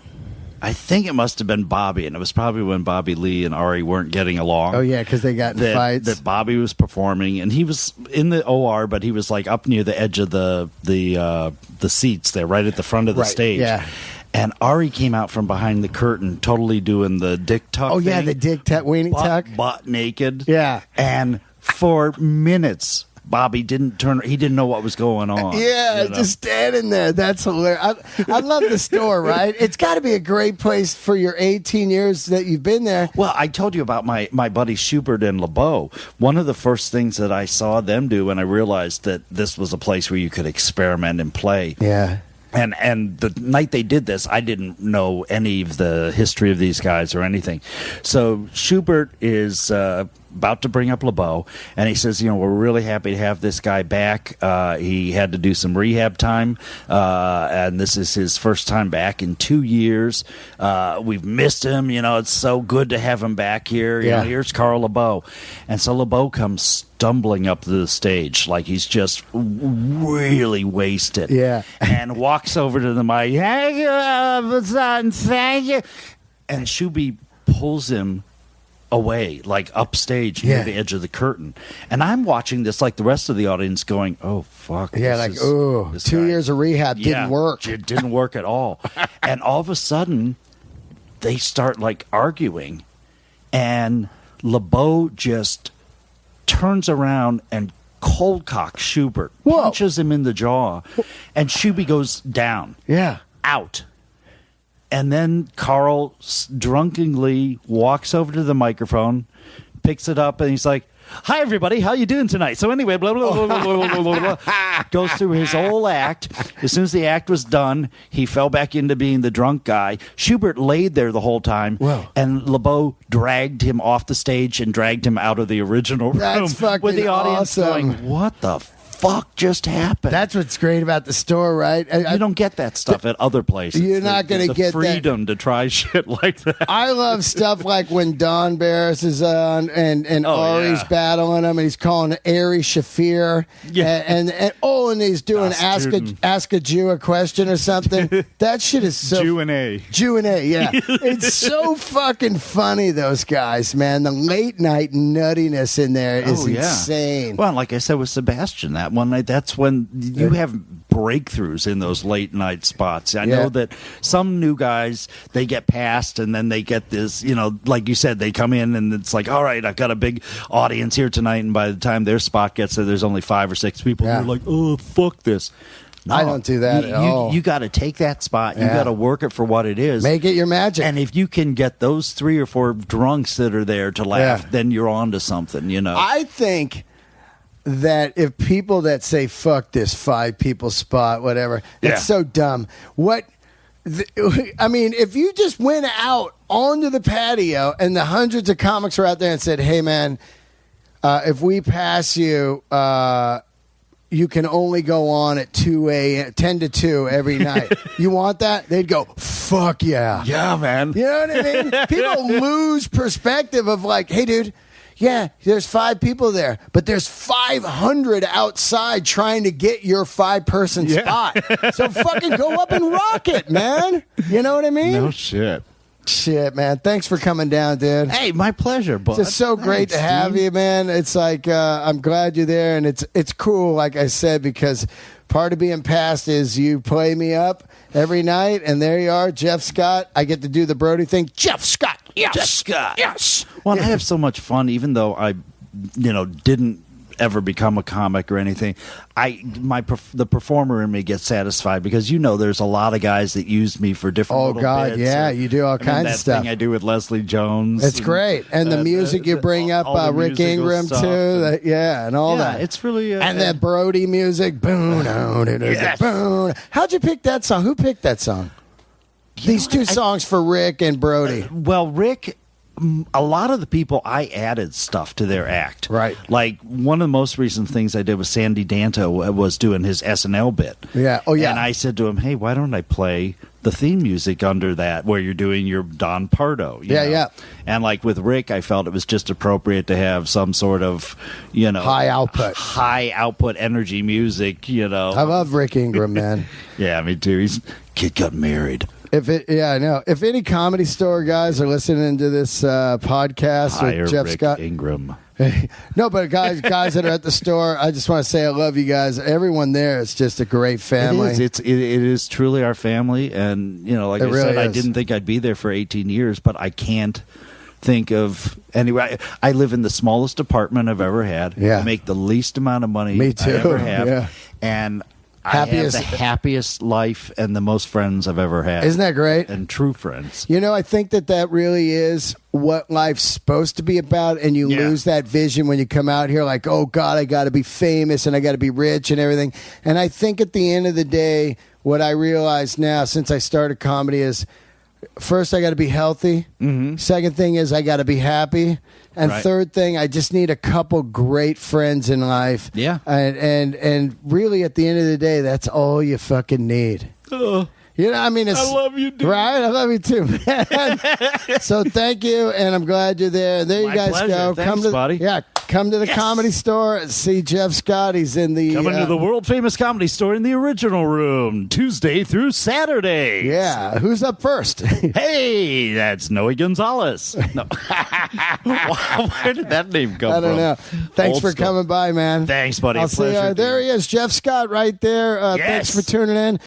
think it must have been Bobby, and it was probably when Bobby Lee and Ari weren't getting along. Oh, yeah, because they got in fights. That Bobby was performing, and he was in the OR, but he was like up near the edge of the seats there, right at the front of the stage. Yeah. And Ari came out from behind the curtain, totally doing the dick tuck. Oh, yeah, thing, the dick tuck, weenie tuck. butt naked. Yeah. And for minutes, Bobby didn't turn. He didn't know what was going on. Yeah, you know? just standing there. That's hilarious. I love the store, right? It's got to be a great place for your 18 years that you've been there. Well, I told you about my buddy Schubert and LeBeau. One of the first things that I saw them do when I realized that this was a place where you could experiment and play. Yeah. And the night they did this, I didn't know any of the history of these guys or anything. So Schubert is about to bring up LeBeau, and he says, you know, we're really happy to have this guy back. He had to do some rehab time, and this is his first time back in 2 years. We've missed him. You know, it's so good to have him back here. You know, here's Carl LeBeau. And so LeBeau comes stumbling up to the stage like he's just really wasted. Yeah. And walks over to the mic. Thank you, son. Thank you. And Shuby pulls him away, like upstage near the edge of the curtain. And I'm watching this like the rest of the audience going, oh, fuck. Yeah, like, oh, 2 years of rehab didn't work. It didn't work at all. And all of a sudden, they start like arguing. And LeBeau just turns around and cold cocks Schubert, punches him in the jaw, and Shuby goes down. Yeah. Out. And then Carl drunkenly walks over to the microphone, picks it up, and he's like, hi, everybody. How you doing tonight? So anyway, blah, blah, blah, blah, blah, blah, blah, blah. Goes through his whole act. As soon as the act was done, he fell back into being the drunk guy. Schubert laid there the whole time, and LeBeau dragged him off the stage and dragged him out of the original room. That's fucking with the audience awesome. going, what the fuck just happened? That's what's great about the store, right? You don't get that stuff at other places. You're not going to get freedom to try shit like that. I love stuff like when Don Barris is on and Ari's battling him and he's calling Ari Shafir. Yeah. And he's doing ask a Jew a question or something. That shit is so Jew and A. Yeah. It's so fucking funny, those guys, man. The late night nuttiness in there is insane. Well, like I said with Sebastian, that one night, that's when you have breakthroughs in those late night spots. I know that some new guys, they get past and then they get this, you know, like you said, they come in and it's like, all right, I've got a big audience here tonight, and by the time their spot gets there, there's only 5 or 6 people. And they're like, oh, fuck this. I don't do that at all. You got to take that spot. You Yeah. got to work it for what it is. Make it your magic. And if you can get those 3 or 4 drunks that are there to laugh, Yeah. then you're on to something, you know. I think that if people that say fuck this 5 people spot, whatever, Yeah. it's so dumb. I mean, if you just went out onto the patio and the hundreds of comics were out there and said, "Hey, man, if we pass you, you can only go on at 10 to 2 every night." You want that? They'd go, "Fuck yeah." yeah, man. You know what I mean? People lose perspective of like, hey, dude, yeah, there's 5 people there, but there's 500 outside trying to get your 5-person spot. So fucking go up and rock it, man. You know what I mean? No shit. Shit, man. Thanks for coming down, dude. Hey, my pleasure, bud. It's just so great to have you, man. It's like I'm glad you're there, and it's cool, like I said, because part of being past is you play me up every night, and there you are, Jeff Scott. I get to do the Brody thing. Jeff Scott, yes, Jeff Scott. yes. Well, and I have so much fun, even though I, didn't ever become a comic or anything. The performer in me gets satisfied because there's a lot of guys that use me for different. Oh little God, bits. yeah, you do all kinds that of stuff. Thing I do with Leslie Jones. It's great, and the music you bring up, all the Rick musical Ingram stuff too. And all yeah, that. it's really and that Brody music. Boom, Yes. boom. How'd you pick that song? Who picked that song? These 2 songs for Rick and Brody. Well, Rick, a lot of the people I added stuff to their act. Right. Like one of the most recent things I did was Sandy Danto was doing his SNL bit. Yeah. Oh, yeah. And I said to him, "Hey, why don't I play the theme music under that where you're doing your Don Pardo?" you Yeah, know? yeah. And like with Rick, I felt it was just appropriate to have some sort of, High output energy music. I love Rick Ingram, man. Yeah, me too. Kid got married. I know. If any Comedy Store guys are listening to this podcast Hire with Jeff Rick Scott, Ingram. no, but guys that are at the store, I just want to say I love you guys. Everyone there is just a great family. It is truly our family, and like I really said, I is. didn't think I'd be there for 18 years, but I can't think of anyway. I live in the smallest apartment I've ever had. Yeah. I make the least amount of money Me too. I ever have, Yeah. and Happiest- I have the happiest life and the most friends I've ever had. Isn't that great? And true friends. I think that really is what life's supposed to be about, and you Yeah. lose that vision when you come out here like, oh, God, I got to be famous and I got to be rich and everything. And I think at the end of the day, what I realize now since I started comedy is, first, I got to be healthy. Mm-hmm. Second thing is I got to be happy. And Right. third thing, I just need a couple great friends in life. Yeah. And really, at the end of the day, that's all you fucking need. It's, I love you, dude. Right? I love you too, man. So thank you, and I'm glad you're there. There you My guys pleasure. go. Thanks, come to buddy. Yeah, come to the Comedy Store. See Jeff Scott. He's in the Coming to the world famous Comedy Store in the Original Room, Tuesday through Saturday. Yeah, who's up first? Hey, that's Noe Gonzalez. No. Where did that name come from? I don't know. Thanks Old for stuff. coming by, man. Thanks, buddy. I'll A see you. pleasure, There dude. he is, Jeff Scott, right there. Yes. Thanks for tuning in.